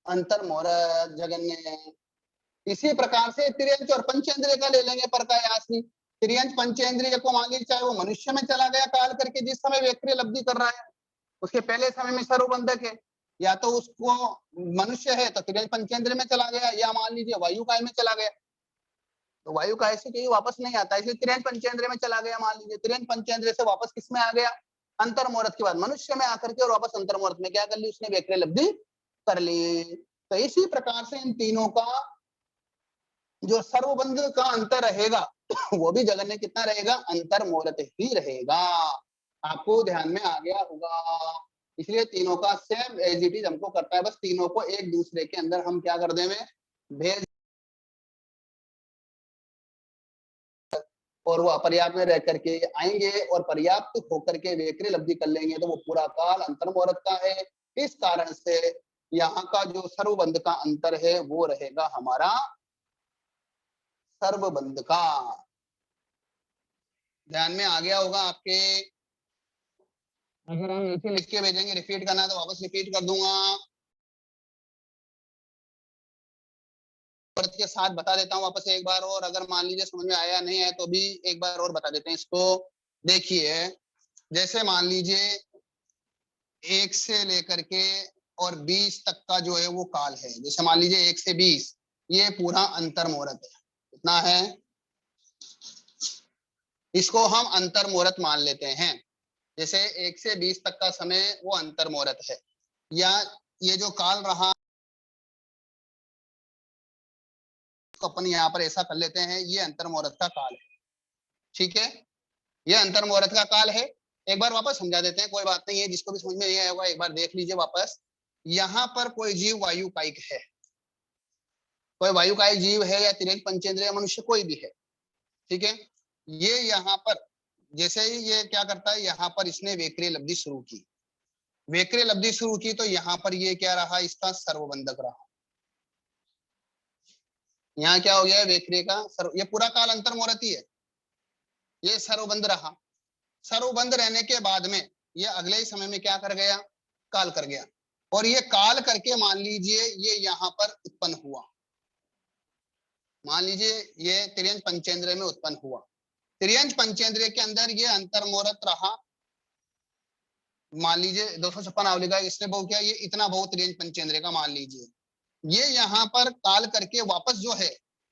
अंतर मुहूर्त जगन्य। इसी प्रकार से तिर्यंच और पंचेंद्रिय का ले लेंगे परकाय आश्री, तिर्यंच पंचेंद्रिय को मान लीजिए चाहे वो मनुष्य में चला गया काल करके, जिस समय वेक्रिय लब्धि कर रहा है उसके पहले समय में सर्वबंधक है, या तो उसको मनुष्य है तो तिर्यंच पंचेंद्रिय में चला गया, या मान लीजिए वायु काय में चला गया तो वायु काय से कहीं वापस नहीं आता, इसलिए तिर्यंच पंचेंद्रिय में चला गया। मान लीजिए तिर्यंच पंचेंद्रिय से वापस किस में आ गया, अंतर्मुहूर्त के बाद मनुष्य में आकर के और वापस अंतर्मुहूर्त में क्या कर ली, उसने वेक्रिय लब्धि कर ली। तो इसी प्रकार से इन तीनों का जो सर्वबंध का अंतर रहेगा वो भी जगन्य कितना रहेगा, अंतर्मुहूर्त ही रहेगा। आपको ध्यान में आ गया होगा। इसलिए तीनों का सेम एज इट इज हमको करता है, बस तीनों को एक दूसरे के अंदर हम क्या कर देंगे, भेज, और वो अपर्याप्त में रह करके आएंगे और पर्याप्त होकर के वेक्रिय लब्धि कर लेंगे तो वो पूरा काल अंतर्मुहूर्त का है। इस कारण से यहाँ का जो सर्वबंध का अंतर है वो रहेगा हमारा सर्वबंध का। ध्यान में आ गया होगा आपके। अगर हम नीचे लिख के भेजेंगे रिपीट करना तो वापस रिपीट कर दूंगा, के साथ बता देता हूँ वापस एक बार और, अगर मान लीजिए समझ में आया नहीं है तो भी एक बार और बता देते हैं इसको। देखिए जैसे मान लीजिए 1 से लेकर के और 20 तक का जो है वो काल है, जैसे मान लीजिए 1 से 20 ये पूरा अंतर्मुहूर्त है, कितना है, इसको हम अंतर्मुहूर्त मान लेते हैं। जैसे 1 से 20 तक का समय वो अंतर्मुहूर्त है, या ये जो काल रहा तो अपन यहाँ पर ऐसा कर लेते हैं, ये अंतर्मुहूर्त का काल है, ठीक है, ये अंतर्मुहूर्त का काल है। एक बार वापस समझा देते हैं, कोई बात नहीं है, जिसको भी समझ में नहीं आया होगा एक बार देख लीजिए वापस। यहाँ पर कोई जीव वायु कायिक है, कोई वायु कायिक जीव है या तिर्यंच पंचेंद्रिय मनुष्य कोई भी है, ठीक है। ये यहाँ पर जैसे ही ये क्या करता है, यहाँ पर इसने वेक्रिय लब्धि शुरू की, वेक्रिय लब्धि शुरू की तो यहाँ पर ये क्या रहा, इसका सर्वबंधक रहा। यहाँ क्या हो गया, वेक्रिय का ये पूरा काल अंतर्मुहूर्त ही है, ये सर्वबंध रहा। सर्वबंध रहने के बाद में ये अगले ही समय में क्या कर गया, काल कर गया, और ये काल करके मान लीजिए ये यहाँ पर उत्पन्न हुआ, मान लीजिए ये तिर्यंच पंचेंद्रिय में उत्पन्न हुआ, तिर्यंच पंचेंद्रिय के अंदर ये अंतर्मुहूर्त रहा, मान लीजिए 256 आवलिका इसने बहु किया, ये इतना बहु तिर्यंच पंचेंद्रिय का मान लीजिए, ये यहाँ पर काल करके वापस जो है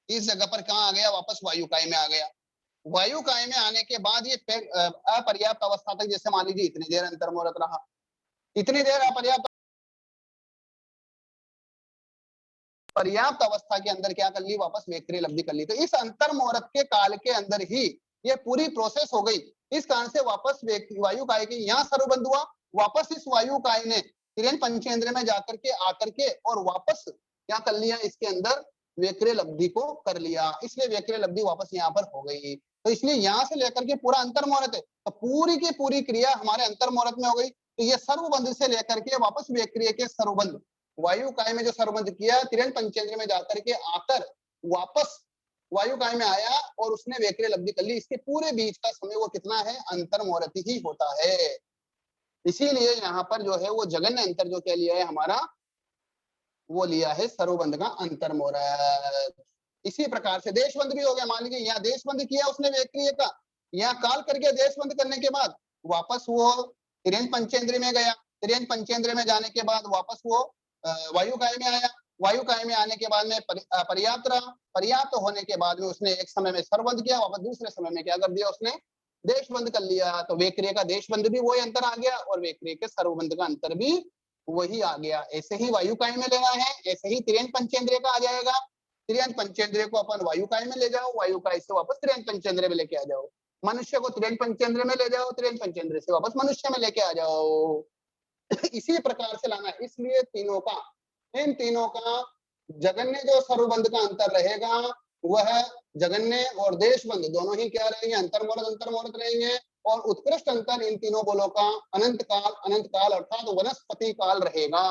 इस जगह पर कहाँ आ गया, वापस वायुकाय में आ गया। वायुकाय में आने के बाद ये अपर्याप्त अवस्था तक, जैसे मान लीजिए इतनी देर अंतर्मुहूर्त रहा, इतनी देर पर्याप्त अवस्था के अंदर क्या कर ली, वापस वेक्रिय लब्धि कर ली। तो इस अंतर्मुहूर्त के काल के अंदर ही ये पूरी प्रोसेस हो गई। इस कारण से वापस वायुकाय के यहाँ सर्वबंध हुआ, वापस इस वायुकाय ने तिर्यंच पंचेंद्रिय में जाकर के आकर के और वापस क्या कर लिया, इसके अंदर वेक्रिय लब्धि को कर लिया, इसलिए वेक्रिय लब्धि वापस यहाँ पर हो गई। तो इसलिए यहाँ से लेकर के पूरा अंतर्मुहूर्त है, तो पूरी की पूरी क्रिया हमारे अंतर्मुहूर्त में हो गई। तो ये सर्वबंध से लेकर के वापस वेक्रिय के सर्वबंध, वायुकाय में जो सर्वबंध किया, तिर्यंच पंचेंद्रिय में जाकर के आकर वापस वायुकाय में आया और उसने वेक्रिय लब्धि कर ली, इसके पूरे बीच का समय वो कितना है, अंतर्मुहूर्त ही होता है। इसीलिए यहाँ पर जो है वो जगन्य अंतर जो क्या लिया है हमारा, वो लिया है सर्वबंध का अंतर्मुहूर्त। इसी प्रकार से देशबंध भी हो गया, मान लीजिए यहाँ देशबंध किया उसने वेक्रिय का, यहाँ काल करके देशबंध करने के बाद वापस वो तिर्यंच पंचेंद्रिय में गया, तिर्यंच पंचेंद्रिय में जाने के बाद वापस वो वायुकाय में आया, वायुकाय में आने के बाद में पर्याप्त रहा, पर्याप्त होने के बाद में उसने एक समय में सर्वबंध किया, वापस दूसरे समय में क्या कर दिया, उसने देशबंध कर लिया। तो वेक्रिय का देशबंध भी वही अंतर आ गया और वेक्रिय के सर्वबंध का अंतर भी वही आ गया। ऐसे ही वायुकाय में लेना है, ऐसे ही तिर्यंच पंचेंद्रिय का आ जाएगा, तिर्यंच पंचेंद्रिय को अपन वायुकाय में ले जाओ, वायुकाय से वापस तिर्यंच पंचेंद्रिय में लेके आ जाओ, मनुष्य को तिर्यंच पंचेंद्रिय में ले जाओ, तिर्यंच पंचेंद्रिय से वापस मनुष्य में लेके आ जाओ। इसी प्रकार से लाना है। इसलिए तीनों का, इन तीनों का जगन्य जो सर्वबंध का अंतर रहेगा वह जगन्य और देशबंध दोनों ही क्या रहेंगे, अंतर्मुहूर्त रहेंगे। और उत्कृष्ट अंतर इन तीनों बोलों का अनंत काल अर्थात वनस्पति काल रहेगा,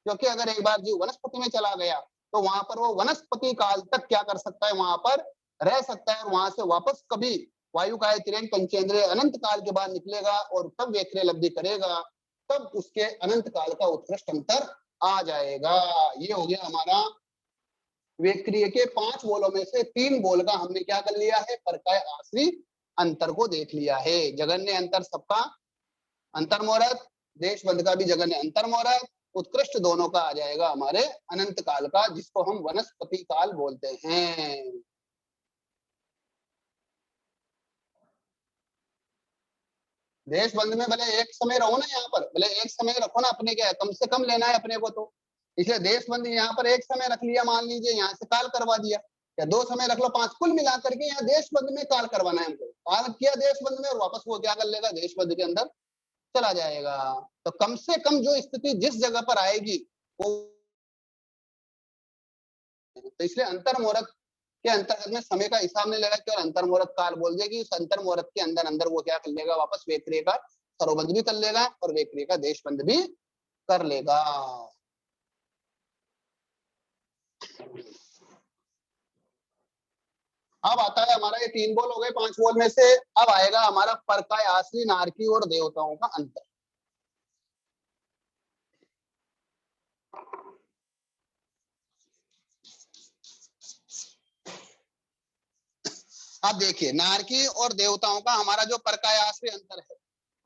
क्योंकि अगर एक बार जीव वनस्पति में चला गया तो वहां पर वो वनस्पति काल तक क्या कर सकता है, वहां पर रह सकता है, और वहां से वापस कभी वायुकाय तिर्यंच पंचेंद्रिय अनंत काल के बाद निकलेगा और तब वेक्रिय लब्धि करेगा, तब उसके अनंत काल का उत्कृष्ट अंतर आ जाएगा। ये हो गया हमारा वेक्रिय के 5 बोलों में से 3 बोल का हमने क्या कर लिया है, परकाय आश्री अंतर को देख लिया है। जगन्य अंतर सबका अंतर्मोरत, देशबंध का भी जगन्य अंतर्मोरत, उत्कृष्ट दोनों का आ जाएगा हमारे अनंत काल का, जिसको हम वनस्पति काल बोलते हैं। देशबंध में भले एक समय रहो ना, यहाँ पर भले एक समय रखो ना, अपने क्या है, कम से कम लेना है अपने को, तो इसलिए देशबंध यहाँ पर एक समय रख लिया, मान लीजिए यहाँ से काल करवा दिया, या 2 समय रख लो, 5 कुल मिला करके यहाँ देशबंध में काल करवाना है हमको। काल किया देशबंध में और वापस वो क्या कर लेगा, देशबंध के अंदर चला जाएगा। तो कम से कम जो स्थिति जिस जगह पर आएगी वो, तो इसलिए अंतर्मोरत के अंतर्गत में समय का हिसाब नहीं लगा कि और अंतर्मोरत काल बोल देगी। उस अंतर्मोरत के अंदर अंदर वो क्या कर लेगा, वापस वेक्रिय का सरोबंध भी कर लेगा और वेक्रिय का देशबंध भी कर लेगा। अब आता है हमारा, ये 3 बोल हो गए 5 बोल में से। अब आएगा हमारा परकाय आश्री, नारकी और देवताओं का अंतर। अब देखिए, नारकी और देवताओं का हमारा जो परकाय आश्री अंतर है,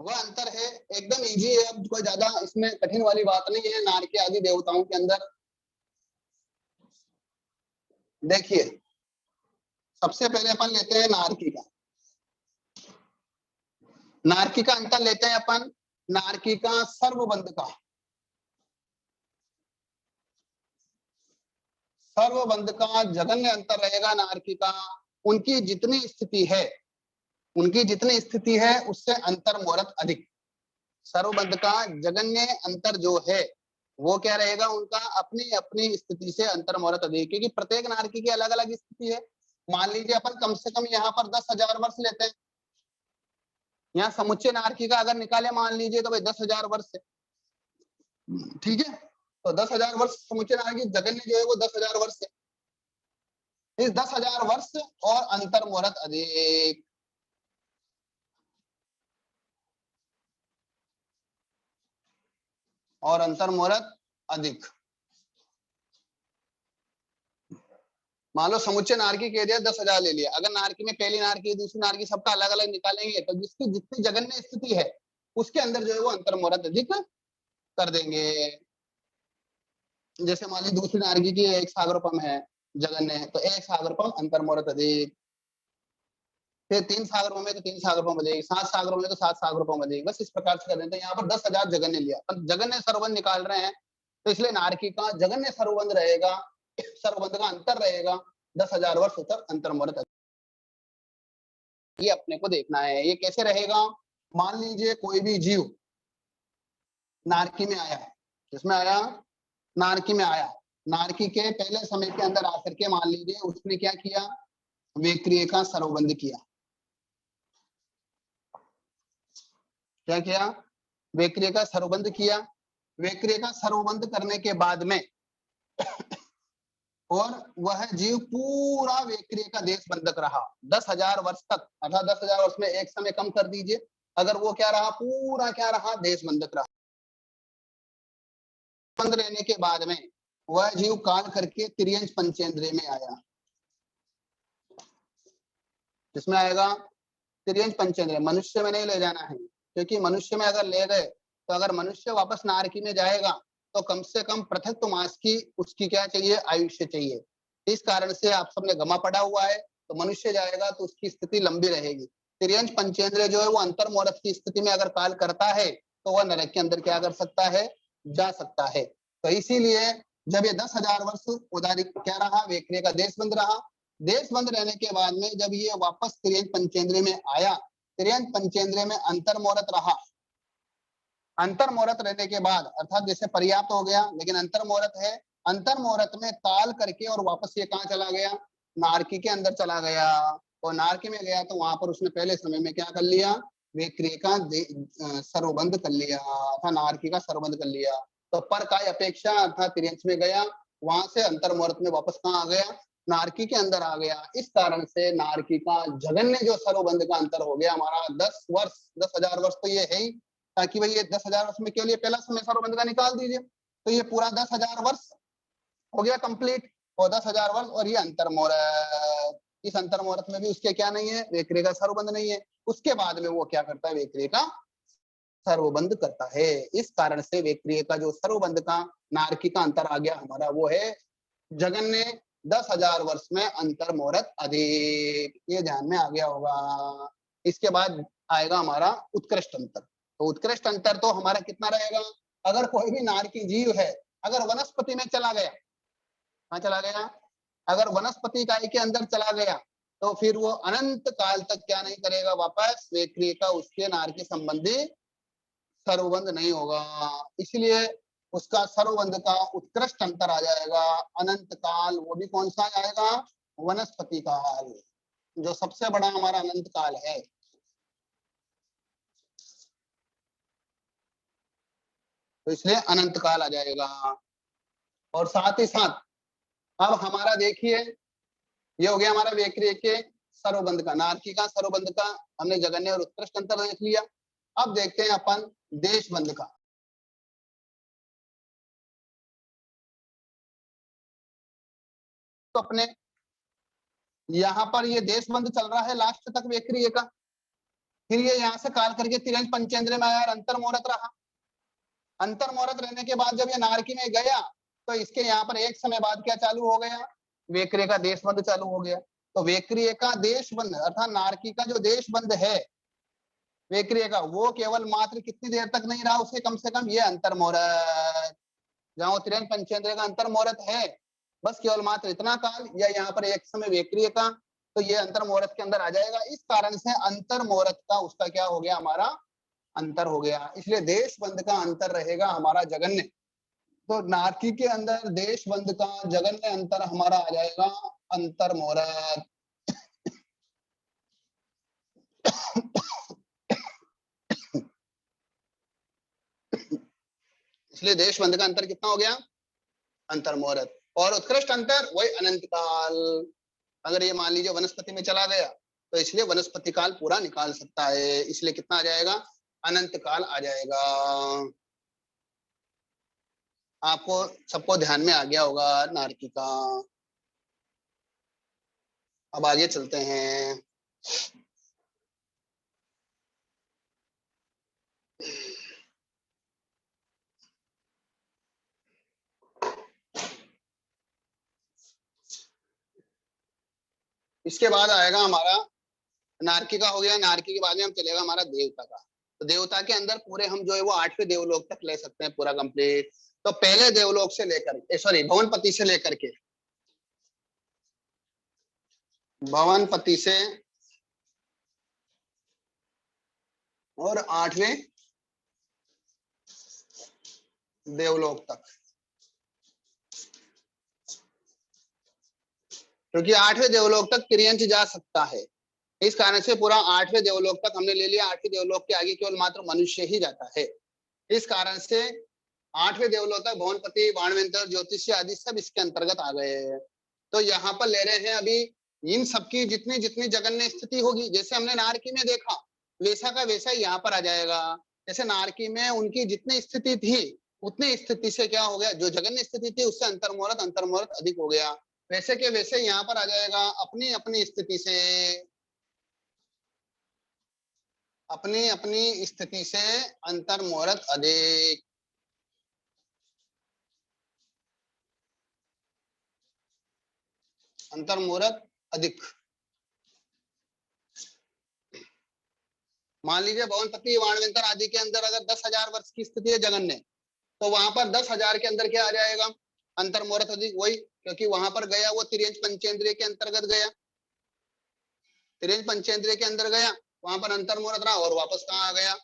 वह अंतर है एकदम इजी है। अब कोई ज्यादा इसमें कठिन वाली बात नहीं है। नारकी आदि देवताओं के अंदर देखिए, सबसे पहले अपन लेते हैं नारकी का। नारकी का अंतर लेते हैं अपन, नारकी का सर्वबंध का। सर्वबंध का जगन्य अंतर रहेगा नारकी का। उनकी जितनी स्थिति है, उनकी जितनी स्थिति है उससे अंतर्मोरत अधिक। सर्वबंध का जगन्य अंतर जो है वो क्या रहेगा, उनका अपनी अपनी स्थिति से अंतर्मोरत अधिक, क्योंकि प्रत्येक नारकी की अलग अलग स्थिति है। मान लीजिए अपन कम से कम यहाँ पर 10,000 वर्ष लेते हैं। यहाँ समुच्चय नारकी का अगर निकाले मान लीजिए तो भाई 10,000 वर्ष है, ठीक है। तो 10,000 वर्ष समुच्चय नारकी, जगन्य जो है वो 10,000 वर्ष है। इस 10,000 वर्ष और अंतर्मोरत अधिक। और अंतर्मोरत अधिक, मान लो समुच्चय नारकी कह दिया 10,000 ले लिया। अगर नारकी में पहली नारकी दूसरी नारकी सबका अलग अलग निकालेंगे तो जिसकी जितनी जगन्य स्थिति है उसके अंदर जो है वो अंतर्मोरत अधिक कर देंगे। जैसे मान ली दूसरी नारकी की 1 सागरोपम है जगन्य है, तो 1 सागरोपम अंतर्मोरत अधिक। फिर 3 सागरोपम है तो 3 सागरोपम अधिक, 7 सागरोपम है तो 7 सागरोपम अधिक। बस इस प्रकार से कर देते हैं। यहाँ पर 10,000 जगन्य लिया, पर जगन्य सर्वबंध निकाल रहे हैं, तो इसलिए नारकी का जगन्य सर्वबंध रहेगा, सर्वबंध का अंतर रहेगा 10,000 वर्ष उत्तर अंतर्मोरत। ये अपने को देखना है। ये कैसे रहेगा, मान लीजिए कोई भी जीव नारकी में आया, किसमें आया, नारकी में आया। नारकी के पहले समय के अंदर आकर के मान लीजिए उसने क्या किया, वेक्रिय का सर्वबंध किया। क्या किया, वेक्रिय का सर्वबंध किया। वेक्रिय का सर्वबंध करने के बाद में और वह जीव पूरा वेक्रिय का देश बंधक रहा 10,000 वर्ष तक, अर्थात 10,000 वर्ष में एक समय कम कर दीजिए, अगर वो क्या रहा, पूरा क्या रहा, देश बंधक रहा। बंद रहने के बाद में वह जीव काल करके त्रियंश पंचेंद्रिय में आया। किसमें आएगा, त्रियंश पंचेंद्रिय। मनुष्य में नहीं ले जाना है, क्योंकि मनुष्य में अगर ले गए तो अगर मनुष्य वापस नारकी में जाएगा तो कम से कम पृथक मास की उसकी क्या चाहिए, आयुष्य चाहिए। इस कारण से आप सबने गमा पड़ा हुआ है, तो मनुष्य जाएगा तो उसकी स्थिति लंबी रहेगी। त्रियंश पंचेंद्रिय जो है वो अंतर्मोरत की स्थिति में अगर काल करता है तो वह नरक के अंदर क्या कर सकता है, जा सकता है। तो इसीलिए जब ये 10,000 वर्ष उदारी क्या रहा, वेक्रिय का देश बंद रहा। देश बंद रहने के बाद में जब ये वापस त्रियंश पंचेंद्रिय में आया, त्रियंश पंचेंद्रिय में अंतर्मोरत रहा। अंतर्मोरत रहने के बाद अर्थात जैसे पर्याप्त हो गया, लेकिन अंतर्मोरत है, अंतर्मोरत में काल करके और वापस ये कहाँ चला गया, नारकी के अंदर चला गया। और नारकी में गया तो वहां पर उसने पहले समय में क्या कर लिया, वेक्रिय का सर्वबंध कर लिया, अर्थात नारकी का सर्वबंध कर लिया। तो पर काय अपेक्षा अर्थात त्रियंश में गया, वहां से अंतर्मोरत में वापस कहाँ आ गया, नारकी के अंदर आ गया। इस कारण से नारकी का जगन्य जो सर्वबंध का अंतर हो गया हमारा 10 वर्ष, 10,000 वर्ष तो ये है ही, ताकि भाई ये 10,000 वर्ष में के लिए पहला समय सर्वबंध का निकाल दीजिए, तो ये पूरा 10,000 वर्ष हो गया कंप्लीट। और 10,000 वर्ष, और ये अंतर मुहूर्त। इस अंतर मुहूर्त में भी उसके क्या नहीं है, वेक्रिय का सर्वबंध नहीं है। उसके बाद में वो क्या करता है, वेक्रिय का सर्वबंध करता है। इस कारण से वेक्रिय का जो सर्वबंध का नारकी का अंतर आ गया हमारा, वो है जगन्य 10,000 वर्ष में अंतर मुहूर्त अधिक। ये ध्यान में आ गया होगा। इसके बाद आएगा हमारा उत्कृष्ट अंतर। तो उत्कृष्ट अंतर तो हमारा कितना रहेगा, अगर कोई भी नारकी जीव है, अगर वनस्पति में चला गया, कहाँ चला गया, अगर वनस्पति इकाई के अंदर चला गया, तो फिर वो अनंत काल तक क्या नहीं करेगा, वापस वेक्रिय का उसके नारकी संबंधी सर्वबंध नहीं होगा। इसलिए उसका सर्वबंध का उत्कृष्ट अंतर आ जाएगा अनंत काल। वो भी कौन सा आ जाएगा, वनस्पति काल, जो सबसे बड़ा हमारा अनंत काल है। तो इसलिए अनंत काल आ जाएगा। और साथ ही साथ अब हमारा देखिए, ये हो गया हमारा वेक्रिय के सर्वबंध का, नारकी का सर्वबंध का, हमने जगन्य और उत्कृष्ट अंतर देख लिया। अब देखते हैं अपन देशबंध का। तो अपने यहाँ पर ये देशबंध चल रहा है लास्ट तक वेक्रिय का, फिर ये यहाँ से काल करके तिरंज पंचेंद्र में आया और अंतर मुहूर्त रहा। अंतर मुहूर्त रहने के बाद जब ये नारकी में गया, तो इसके यहाँ पर एक समय बाद क्या चालू हो गया, वेक्रिय का देशबंध चालू हो गया। तो वेक्रिय का देशबंध अर्थात नारकी का जो देशबंध है वेक्रिय का, वो केवल मात्र कितनी देर तक नहीं रहा, उसे कम से कम ये अंतर मुहूर्त, जहाँ तिरंज पंचेंद्र का अंतर मुहूर्त है, बस केवल मात्र इतना काल, या यहाँ पर एक समय वेक्रिय का, तो ये अंतर मुहूर्त के अंदर आ जाएगा। इस कारण से अंतर मुहूर्त का उसका क्या हो गया, हमारा अंतर हो गया। इसलिए देशबंध का अंतर रहेगा हमारा जगन्य। तो नारकी के अंदर देशबंध का जगन्य अंतर हमारा आ जाएगा अंतर मुहूर्त। इसलिए देशबंध का अंतर कितना हो गया, अंतर मुहूर्त। और उत्कृष्ट अंतर वही अनंत काल। अगर ये मान लीजिए वनस्पति में चला गया, तो इसलिए वनस्पति काल पूरा निकाल सकता है, इसलिए कितना आ जाएगा, अनंत काल आ जाएगा। आपको सबको ध्यान में आ गया होगा नारकी का। अब आगे चलते हैं। इसके बाद आएगा हमारा, नारकी का हो गया, नारकी के बाद में हम चलेगा हमारा देवता का। तो देवता के अंदर पूरे हम जो है वो 8वें देवलोक तक ले सकते हैं पूरा कंप्लीट। तो पहले देवलोक से लेकर सॉरी भवनपति से लेकर के, भवनपति से और 8वें देवलोक तक, क्योंकि 8वें देवलोक तक तिर्यंच जा सकता है। इस कारण से पूरा 8वें देवलोक तक हमने ले लिया। 8वें देवलोक के आगे केवल मात्र मनुष्य ही जाता है। इस कारण से 8वें देवलोक तक भवनपति, बाणवेंतर, ज्योतिषी आदि सब इसके अंतर्गत आ गए हैं। तो यहाँ पर ले रहे हैं अभी इन सबकी जितनी जितनी जगन्य स्थिति होगी, जैसे हमने नारकी में देखा वैसा का वैसा यहाँ पर आ जाएगा। जैसे नारकी में उनकी जितनी स्थिति थी उतनी स्थिति से क्या हो गया, जो जगन्य स्थिति थी उससे अंतर मुहूर्त अधिक हो गया, वैसे के वैसे यहाँ पर आ जाएगा अपनी अपनी स्थिति से, अपनी अपनी स्थिति से अंतर मुहूर्त अधिक। अंतर मुहूर्त अधिक। मान लीजिए भवनपति, वाणवेंतर आदि के अंदर अगर 10,000 वर्ष की स्थिति है जगन्य, तो वहां पर 10,000 के अंदर क्या आ जाएगा, अंतर मुहूर्त अधिक। वही, क्योंकि वहां पर गया वो तिर्यंच पंचेंद्रिय के अंतर्गत गया, तिर्यंच पंचेंद्रिय के अंदर गया, वहां पर अंतर मुहूर्त रहा और वापस कहाँ आ गया,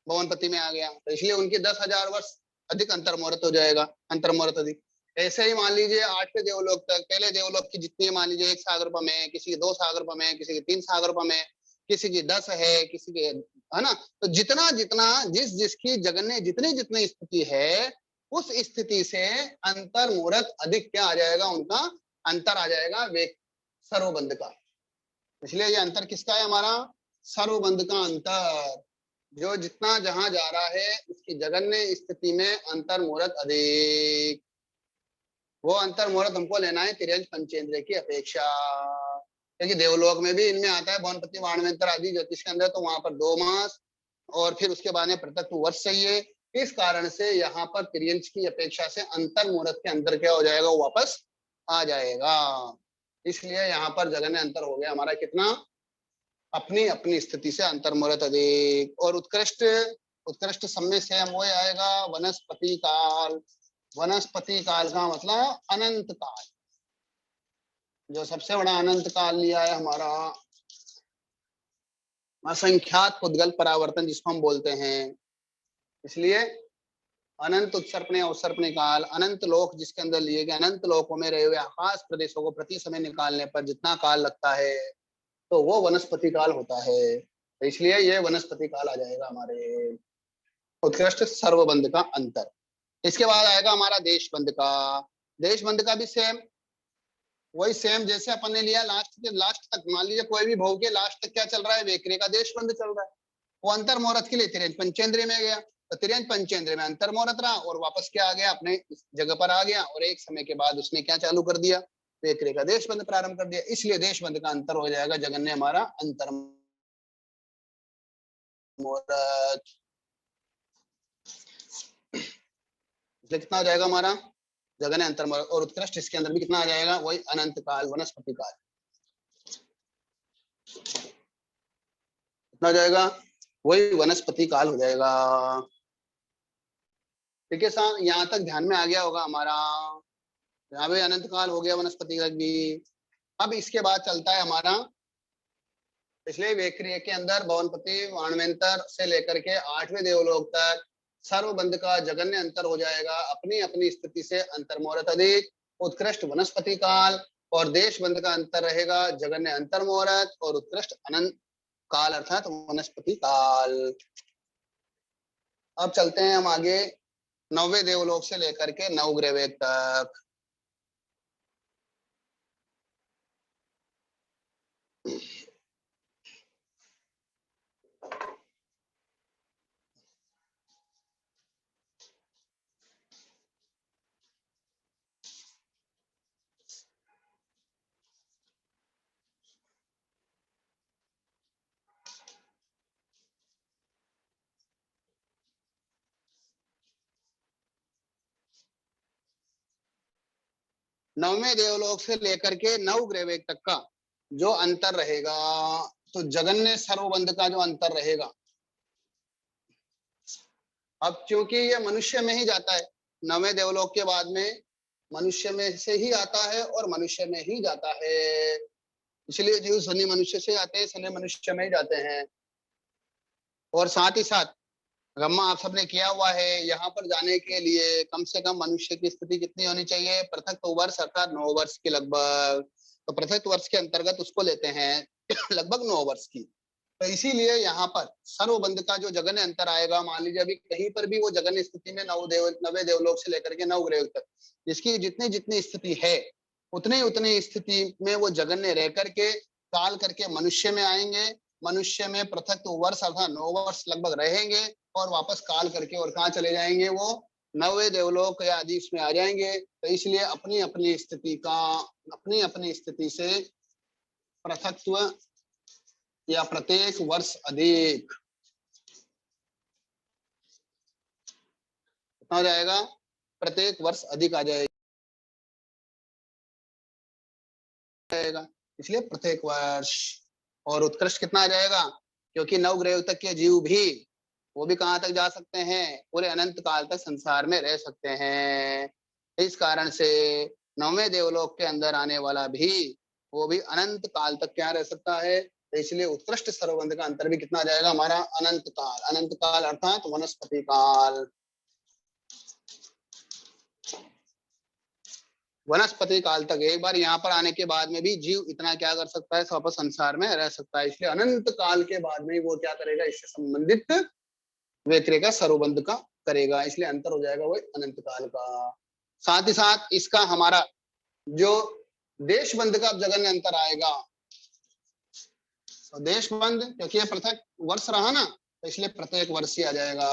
भवनपति में आ गया। तो इसलिए उनकी 10,000 वर्ष अधिक अंतर मुहूर्त हो जाएगा, अंतर मुहूर्त अधिक। ऐसे ही मान लीजिए 8वें देवलोक तक, पहले देवलोक की जितनी मान लीजिए 1 सागरपम है, किसी की 2 सागरपम है, किसी की 3 सागरपम है, किसी की 10 है, किसी के, है ना। तो जितना जितना जिस जिसकी जगन्य जितनी जितनी स्थिति है उस स्थिति से अंतर मुहूर्त अधिक क्या आ जाएगा, उनका अंतर आ जाएगा वे सर्वबंध का। इसलिए ये अंतर किसका है, हमारा सर्वबंध का अंतर। जो जितना जहां जा रहा है उसकी जगन्य स्थिति में अंतर मुहूर्त अधिक। वो अंतर मुहूर्त हमको लेना है तिर्यंच पंचेंद्रिय की अपेक्षा, क्योंकि देवलोक में भी इनमें आता है भवनपति वाणवेंतर आदि ज्योतिष के अंदर, तो वहां पर 2 मास और फिर उसके बाद में प्रत्यक्ष वर्ष चाहिए। इस कारण से यहाँ पर तिर्यंच की अपेक्षा से अंतर मुहूर्त के अंदर क्या हो जाएगा, वो वापस आ जाएगा। इसलिए यहाँ पर जगन्य अंतर हो गया हमारा कितना, अपनी अपनी स्थिति से अंतर मुहूर्त अधिक। और उत्कृष्ट, उत्कृष्ट समय से हम वो आएगा वनस्पति काल। वनस्पति काल का मतलब अनंत काल, जो सबसे बड़ा अनंत काल लिया है हमारा, असंख्यात पुद्गल परावर्तन जिसको हम बोलते हैं। इसलिए अनंत उत्सर्पणे अवसर्पणे काल, अनंत लोक जिसके अंदर लिए गए अनंत लोकों में रहे हुए आकाश प्रदेशों को प्रति समय निकालने पर जितना काल लगता है, तो वो वनस्पति काल होता है। तो इसलिए ये वनस्पति काल आ जाएगा हमारे उत्कृष्ट सर्वबंध का अंतर। इसके बाद आएगा हमारा देश बंध का। देश बंध का भी सेम, वही सेम जैसे अपन ने लिया लास्ट के लास्ट तक। मान लीजिए कोई भी भव के लास्ट तक क्या चल रहा है, वेक्रे का देश बंध चल रहा है। वो अंतर मुहूर्त के लिए तिर्यंच पंचेंद्रिय में गया, तो तिर्यंच पंचेंद्रिय में अंतर मुहूर्त रहा और वापस क्या आ गया, अपने जगह पर आ गया। और एक समय के बाद उसने क्या चालू कर दिया, वेक्रे का देश बंध प्रारंभ कर दिया। इसलिए देश बंध का अंतर हो जाएगा जगन्य हमारा अंतर मुहूर्त। कितना हो जाएगा हमारा जगन्य अंतर मुहूर्त। और उत्कृष्ट इसके अंदर भी कितना आ जाएगा, वही अनंत काल वनस्पति काल। कितना हो जाएगा, वही वनस्पति काल हो जाएगा। ठीक है साहब, यहाँ तक ध्यान में आ गया होगा हमारा। यहाँ पे अनंत काल हो गया वनस्पति काल भी। अब इसके बाद चलता है हमारा पिछले वेक्रिय के अंदर भवनपति वाणवेंतर से लेकर के 8वें देवलोक तक सर्वबंध का जगन्य अंतर हो जाएगा, अपनी अपनी स्थिति से अंतर मुहूर्त अधिक। उत्कृष्ट वनस्पति काल और देश बंध का अंतर रहेगा जगन्य अंतर मुहूर्त और उत्कृष्ट अनंत काल अर्थात वनस्पति काल। अब चलते हैं हम आगे 9वें देवलोक से लेकर के नवग्रह वेग तक। नववें देवलोक से लेकर के नवग्रह वेग तक का जो अंतर रहेगा, तो जगन्य सर्वबंध का जो अंतर रहेगा, अब क्योंकि ये मनुष्य में ही जाता है, 9वें देवलोक के बाद में मनुष्य में से ही आता है और मनुष्य में ही जाता है। इसलिए जीव शनि मनुष्य से आते हैं, शनि मनुष्य में ही जाते हैं। और साथ ही साथ गम्मा आप सबने किया हुआ है, यहाँ पर जाने के लिए कम से कम मनुष्य की स्थिति कितनी होनी चाहिए, पृथक वर्ष अर्थात 9 वर्ष के लगभग। तो पृथक वर्ष के अंतर्गत उसको लेते हैं लगभग 9 वर्ष की। तो इसीलिए यहाँ पर सर्वबंध का जो जगन्य अंतर आएगा, मान लीजिए अभी कहीं पर भी वो जगन्य स्थिति में 9वें देवलोक से लेकर के नवग्रह तक जिसकी जितनी जितनी स्थिति है, उतनी उतनी स्थिति में वो जगन्य रह करके काल करके मनुष्य में आएंगे। मनुष्य में पृथक वर्ष अर्थात 9 वर्ष लगभग रहेंगे और वापस काल करके और कहाँ चले जाएंगे, वो 9वें देवलोक या आदि इसमें आ जाएंगे। तो इसलिए अपनी अपनी स्थिति का, अपनी अपनी स्थिति से पृथकत्व या प्रत्येक वर्ष अधिक कितना हो जाएगा, प्रत्येक वर्ष अधिक आ जाएगा। इसलिए प्रत्येक वर्ष। और उत्कृष्ट कितना आ जाएगा, क्योंकि नवग्रह तक के जीव भी वो भी कहाँ तक जा सकते हैं, पूरे अनंत काल तक संसार में रह सकते हैं। इस कारण से 9वें देवलोक के अंदर आने वाला भी वो भी अनंत काल तक क्या रह सकता है। तो इसलिए उत्कृष्ट सर्वबंध का अंतर भी कितना आ जाएगा हमारा, अनंत काल। अनंत काल अर्थात वनस्पति काल। वनस्पति काल तक एक बार यहाँ पर आने के बाद में भी जीव इतना क्या कर सकता है, वापस संसार में रह सकता है। इसलिए अनंत काल के बाद में वो क्या करेगा, इससे संबंधित वेक्रे का सर्वबंध का करेगा। इसलिए अंतर हो जाएगा वो अनंत काल का। साथ ही साथ इसका हमारा जो देश बंध का जगन्य अंतर आएगा, तो देश बंध क्योंकि ये पृथक वर्ष रहा ना, तो इसलिए प्रत्येक वर्ष ही आ जाएगा।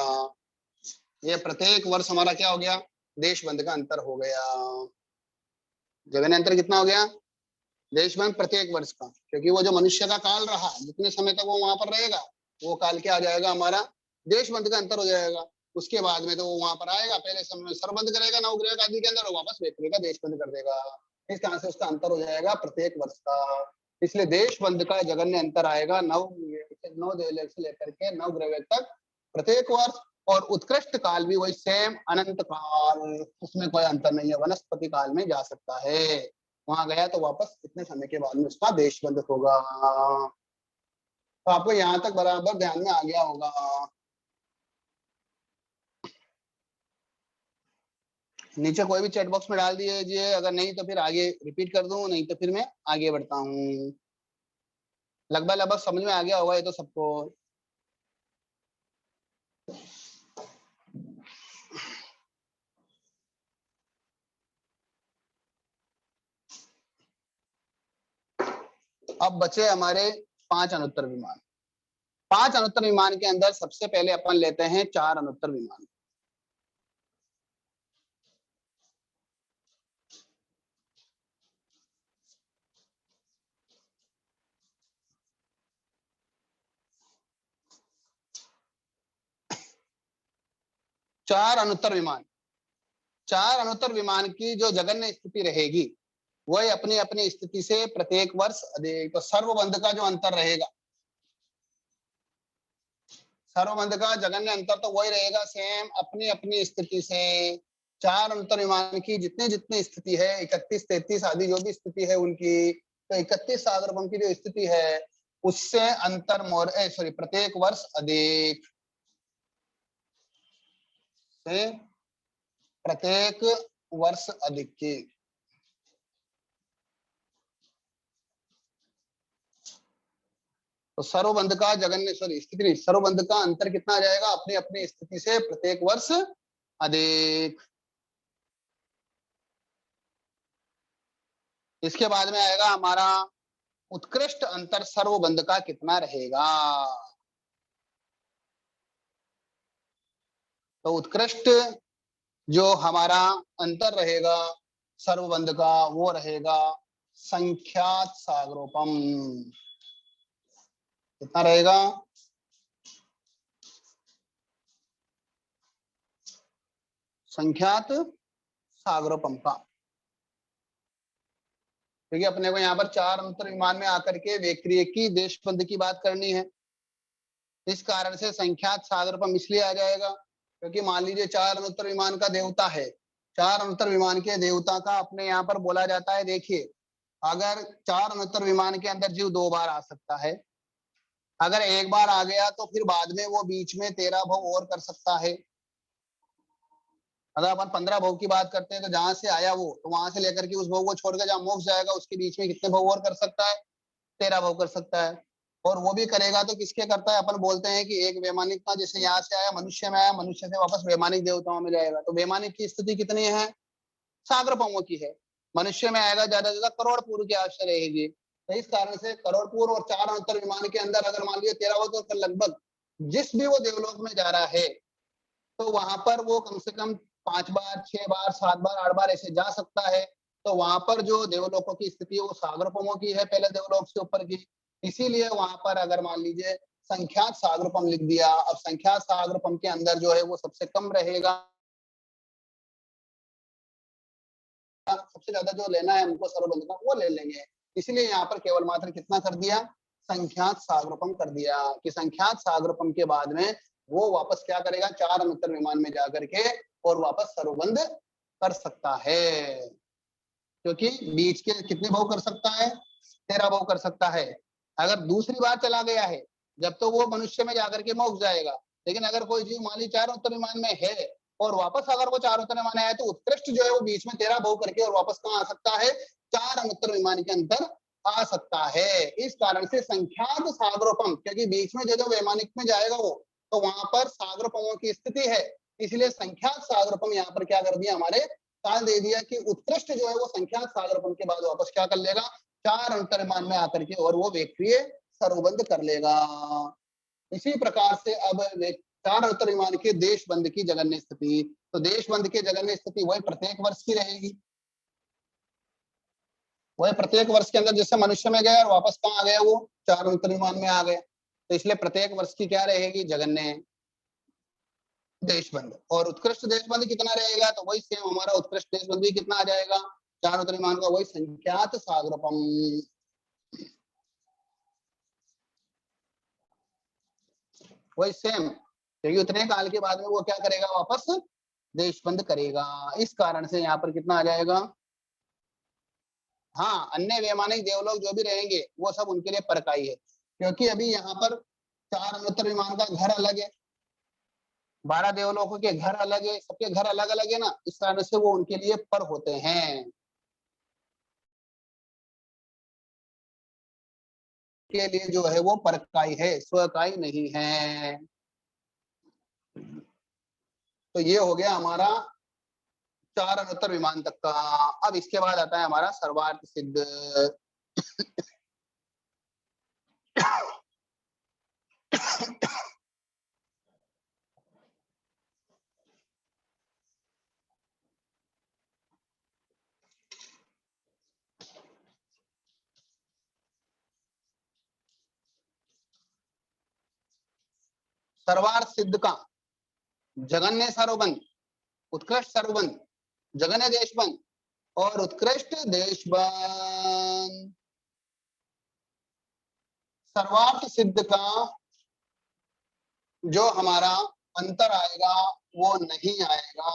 ये प्रत्येक वर्ष हमारा क्या हो गया, देश बंध का अंतर हो गया। जगन्य अंतर कितना हो गया? देशबंद प्रत्येक वर्ष का, क्योंकि वो जो मनुष्य का काल रहा, जितने समय तक वो वहां पर रहेगा, वो काल क्या आ जाएगा हमारा? देशबंद का अंतर हो जाएगा। उसके बाद में तो वो वहां पर आएगा, पहले समय में सरबंद करेगा नवग्रह आदि के अंदर, और वापस व्यक्ति का देशबंद कर देगा। इस तरह से उसका अंतर हो जाएगा प्रत्येक वर्ष का। इसलिए देशबंद का जगन्य अंतर आएगा 9 दिवस से लेकर के 9 ग्रह तक प्रत्येक वर्ष। और उत्कृष्ट काल भी वही सेम अनंत काल, उसमें कोई अंतर नहीं है, वनस्पति काल में जा सकता है। वहां गया तो वापस इतने समय के बाद में उसका देशबंद होगा। तो आपको यहाँ तक बराबर ध्यान में आ गया होगा। नीचे कोई भी चैट बॉक्स में डाल दीजिए, अगर नहीं तो फिर आगे रिपीट कर दूं, नहीं तो फिर मैं आगे बढ़ता हूँ। लगभग समझ में आ गया होगा ये तो सबको। अब बचे हमारे 5 अनुत्तर विमान। 5 अनुत्तर विमान के अंदर सबसे पहले अपन लेते हैं 4 अनुत्तर विमान। चार अनुत्तर विमान, 4 अनुत्तर विमान की जो जगन्य स्थिति रहेगी, वह अपनी अपनी स्थिति से प्रत्येक वर्ष अधिक। तो सर्वबंध का जो अंतर रहेगा, सर्वबंध का जगन्य अंतर तो वही रहेगा सेम, अपनी अपनी स्थिति से। 4 अनुत्तर विमान की जितनी जितनी स्थिति है, 31, 33 आदि जो भी स्थिति है उनकी, तो 31 सागरपम की जो स्थिति है उससे अंतर प्रत्येक वर्ष अधिक से प्रत्येक वर्ष अधिक की। तो सर्वबंध का जगन्य स्थिति नहीं, सर्वबंध का अंतर कितना आ जाएगा? अपनी अपनी स्थिति से प्रत्येक वर्ष अधिक। इसके बाद में आएगा हमारा उत्कृष्ट अंतर सर्वबंध का कितना रहेगा। तो उत्कृष्ट जो हमारा अंतर रहेगा सर्वबंध का, वो रहेगा संख्यात सागरोपम। कितना रहेगा? संख्यात सागरोपम का। क्योंकि अपने को यहाँ पर 4 अंतर विमान में आकर के व्यक्रिय की देशबंध की बात करनी है, इस कारण से संख्यात सागरोपम इसलिए आ जाएगा क्योंकि मान लीजिए 4 अनुत्तर विमान का देवता है, 4 अनुत्तर विमान के देवता का अपने यहाँ पर बोला जाता है। देखिए, अगर 4 अनुत्तर विमान के अंदर जीव 2 बार आ सकता है, अगर एक बार आ गया तो फिर बाद में वो बीच में 13 भव और कर सकता है। अगर अपन 15 भव की बात करते हैं तो जहां से आया वो, तो वहां से लेकर के उस भव को छोड़कर जहां मोक्ष जाएगा उसके बीच में कितने भव और कर सकता है? 13 भव कर सकता है। और वो भी करेगा तो किसके करता है? अपन बोलते हैं कि एक वैमानिक का, जैसे यहाँ से आया मनुष्य में आया, मनुष्य से वापस वैमानिक देवताओं में जाएगा, तो वैमानिक की स्थिति कितनी है? सागरपमों की है। मनुष्य में आएगा ज्यादा से ज्यादा करोड़ पूर्व की आवश्यक रहेगी। तो इस कारण से करोड़ पूर्व और 4 अंतर विमान के अंदर अगर मान लीजिए 13 भव, तो लगभग जिस भी वो देवलोक में जा रहा है तो वहां पर वो कम से कम 5 बार, 6 बार, 7 बार, 8 बार ऐसे जा सकता है। तो वहां पर जो देवलोकों की स्थिति है वो सागरपमों की है, पहले देवलोक से ऊपर की। इसीलिए वहां पर अगर मान लीजिए संख्यात सागरपम लिख दिया, अब संख्यात सागरपम के अंदर जो है वो सबसे कम रहेगा, सबसे ज्यादा जो लेना है हमको सर्वबंध का वो ले लेंगे। इसलिए यहाँ पर केवल मात्र कितना कर दिया? संख्यात सागरपम कर दिया, कि संख्यात सागरपम के बाद में वो वापस क्या करेगा? 4 अनुत्तर विमान में जाकर के और वापस सर्वबंध कर सकता है। क्योंकि बीच के कितने भाव कर सकता है? 13 भाव कर सकता है। अगर दूसरी बार चला गया है, जब तो वो मनुष्य में जाकर के मोक्ष जाएगा। लेकिन अगर कोई जीव मान ली 4 उत्तर विमान में है और वापस अगर वो 4 उत्तर विमान आया, तो उत्कृष्ट जो है वो बीच में 13 भाव करके और वापस कहाँ आ सकता है? 4 अनुत्तर विमान के अंतर आ सकता है। इस कारण से संख्यात सागरोपम, क्योंकि बीच में जो वैमानिक में जाएगा वो, तो वहां पर सागरोपमों की स्थिति है, इसलिए संख्यात सागरोपम यहाँ पर क्या कर दिया? हमारे काल दे दिया कि उत्कृष्ट जो है वो संख्यात सागरपम के बाद वापस क्या कर लेगा? 4 अंतर विमान में आकर के और वो व्यक्रिय सर्वबंध कर लेगा। इसी प्रकार से अब 4 अंतर विमान के देशबंध की जगन्य स्थिति, तो देशबंध के जगन्य स्थिति वही प्रत्येक वर्ष की रहेगी। वही प्रत्येक वर्ष के अंदर जैसे मनुष्य में गया और वापस कहाँ आ गया, वो चार अंतर्विमान में आ गया। तो इसलिए प्रत्येक वर्ष की क्या रहेगी, जगन्य देशबंद। और उत्कृष्ट देशबंद कितना रहेगा, तो वही सेम हमारा उत्कृष्ट देशबंद भी कितना आ जाएगा, चार अंतर्विमान का वही संख्यात सागरपम। वही सेम, क्योंकि उतने काल के बाद में वो क्या करेगा, वापस देशबंद करेगा। इस कारण से यहाँ पर कितना आ जाएगा। हाँ, अन्य वैमानिक देवलोक जो भी रहेंगे वो सब उनके लिए परकाई है, क्योंकि अभी यहाँ पर चार अनुत्तर विमान का घर अलग है, 12 देवलोकों के घर अलग है, सबके घर अलग अलग है ना, इस कारण से वो उनके लिए पर होते हैं, के लिए जो है वो परकाई है, स्वकाई नहीं है। तो ये हो गया हमारा चार अनुत्तर विमान तक का। अब इसके बाद आता है हमारा सर्वार्थ सिद्ध। सर्वार्थ सिद्ध का जगन्य सर्वबंध, उत्कृष्ट सर्वबंध, जगन्य देशबंध और उत्कृष्ट देशबंध। सर्वार्थ सिद्ध का जो हमारा अंतर आएगा वो नहीं आएगा।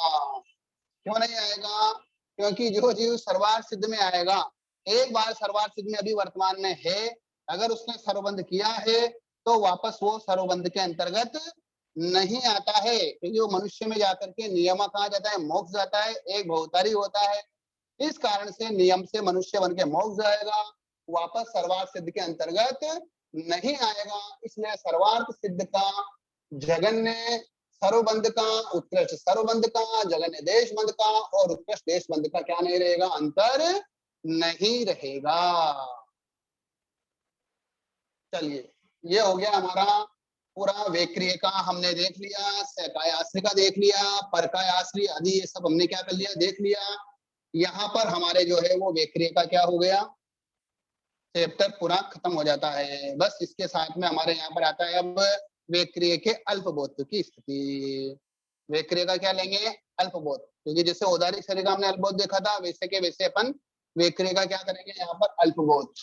क्यों नहीं आएगा, क्योंकि जो जीव सर्वार्थ सिद्ध में आएगा, एक बार सर्वार्थ सिद्ध में अभी वर्तमान में है, अगर उसने सर्वबंध किया है तो वापस वो सर्वबंध के अंतर्गत नहीं आता है, क्योंकि वो मनुष्य में जाकर के नियम कहा जाता है, मोक्ष जाता है, एक भवतारी होता है। इस कारण से नियम से मनुष्य बन के मोक्ष जाएगा, वापस सर्वार्थ सिद्ध के अंतर्गत नहीं आएगा। इसलिए सर्वार्थ सिद्ध का जगन्य सर्वबंध का, उत्कृष्ट सर्वबंध का, जगन्य देशबंध का और उत्कृष्ट देशबंध का क्या नहीं रहेगा, अंतर नहीं रहेगा। चलिए, ये हो गया हमारा पूरा वेक्रिय का हमने देख लिया, सहकाय आश्री का देख लिया, परकाय आश्री आदि ये सब हमने क्या कर लिया, देख लिया। यहाँ पर हमारे जो है वो वेक्रिय का क्या हो गया, चैप्टर पूरा खत्म हो जाता है। बस इसके साथ में हमारे यहाँ पर आता है अब वेक्रिय के अल्पबोध की स्थिति। वेक्रिय का क्या लेंगे, अल्पबोध, क्योंकि जैसे औदारिक शरीर का हमने अल्पबोध देखा था, वैसे के वैसे अपन वेक्रिय का क्या करेंगे यहाँ पर, अल्पबोध।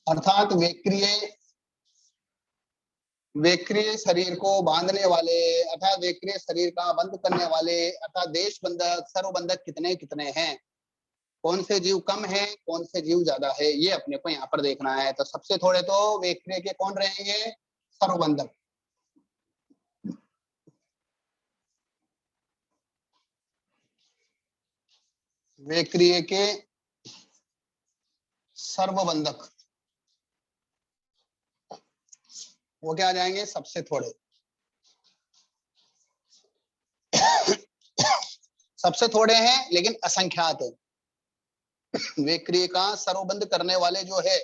अर्थात वेक्रिय शरीर को बांधने वाले, अर्थात वेक्रिय शरीर का बंद करने वाले, अर्थात देशबंधक सर्वबंधक कितने कितने हैं, कौन से जीव कम है, कौन से जीव ज्यादा है, ये अपने को यहाँ पर देखना है। तो सबसे थोड़े तो वेक्रिय के कौन रहेंगे, सर्वबंधक। वेक्रिय के सर्वबंधक वो क्या आ जाएंगे, सबसे थोड़े। सबसे थोड़े हैं लेकिन असंख्यात है। वेक्रिय का सर्वबंध करने वाले जो है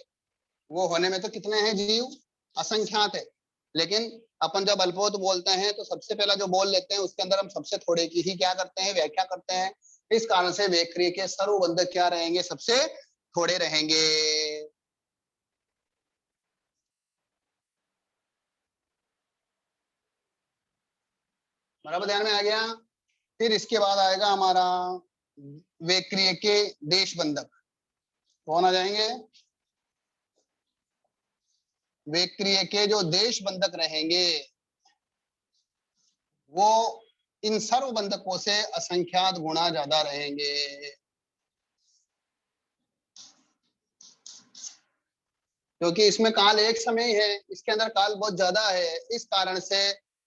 वो होने में तो कितने हैं जीव, असंख्यात है, लेकिन अपन जब अल्पबोध बोलते हैं तो सबसे पहला जो बोल लेते हैं उसके अंदर हम सबसे थोड़े की ही क्या करते हैं, व्याख्या करते हैं। इस कारण से वेक्रिय के सर्वबंधक क्या रहेंगे, सबसे थोड़े रहेंगे। बराबर ध्यान में आ गया। फिर इसके बाद आएगा हमारा वेक्रिय के देशबंधक, कौन आ जाएंगे, वेक्रिय के जो देशबंधक रहेंगे वो इन सर्वबंधकों से असंख्यात गुणा ज्यादा रहेंगे। क्योंकि इसमें काल एक समय है, इसके अंदर काल बहुत ज्यादा है, इस कारण से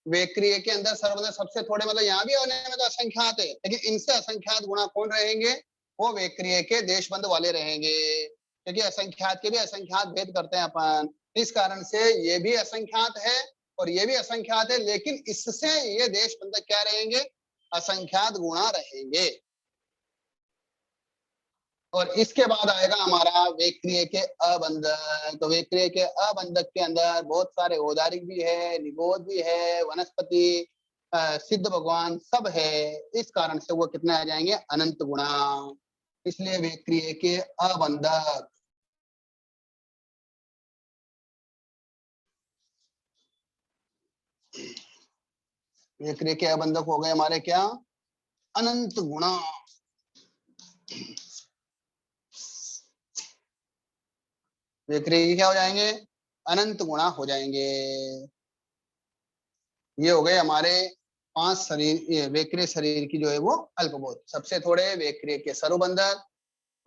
वेक्रिय के अंदर सर्वबंधक सबसे थोड़े, मतलब यहाँ भी होने में तो असंख्यात है, लेकिन इनसे असंख्यात गुणा कौन रहेंगे, वो वेक्रिय के देशबंध वाले रहेंगे। क्योंकि असंख्यात के भी असंख्यात भेद करते हैं अपन, इस कारण से ये भी असंख्यात है और ये भी असंख्यात है, लेकिन इससे ये देशबंधक क्या रहेंगे, असंख्यात गुणा रहेंगे। और इसके बाद आएगा हमारा वेक्रिय के अबंधक। तो वेक्रिय के अबंधक के अंदर बहुत सारे औदारिक भी है, निबोध भी है, वनस्पति, सिद्ध भगवान सब है, इस कारण से वो कितने आ जाएंगे, अनंत गुणा। इसलिए विक्रिय के अबंधक। विक्रिय के अबंधक हो गए हमारे क्या, अनंत गुणा। विक्रिय क्या हो जाएंगे, अनंत गुणा हो जाएंगे। ये हो गए हमारे 5 शरीर, ये वेक्रिय शरीर की जो है वो अल्पबोध। सबसे थोड़े वेक्रिय के सरुबंधक,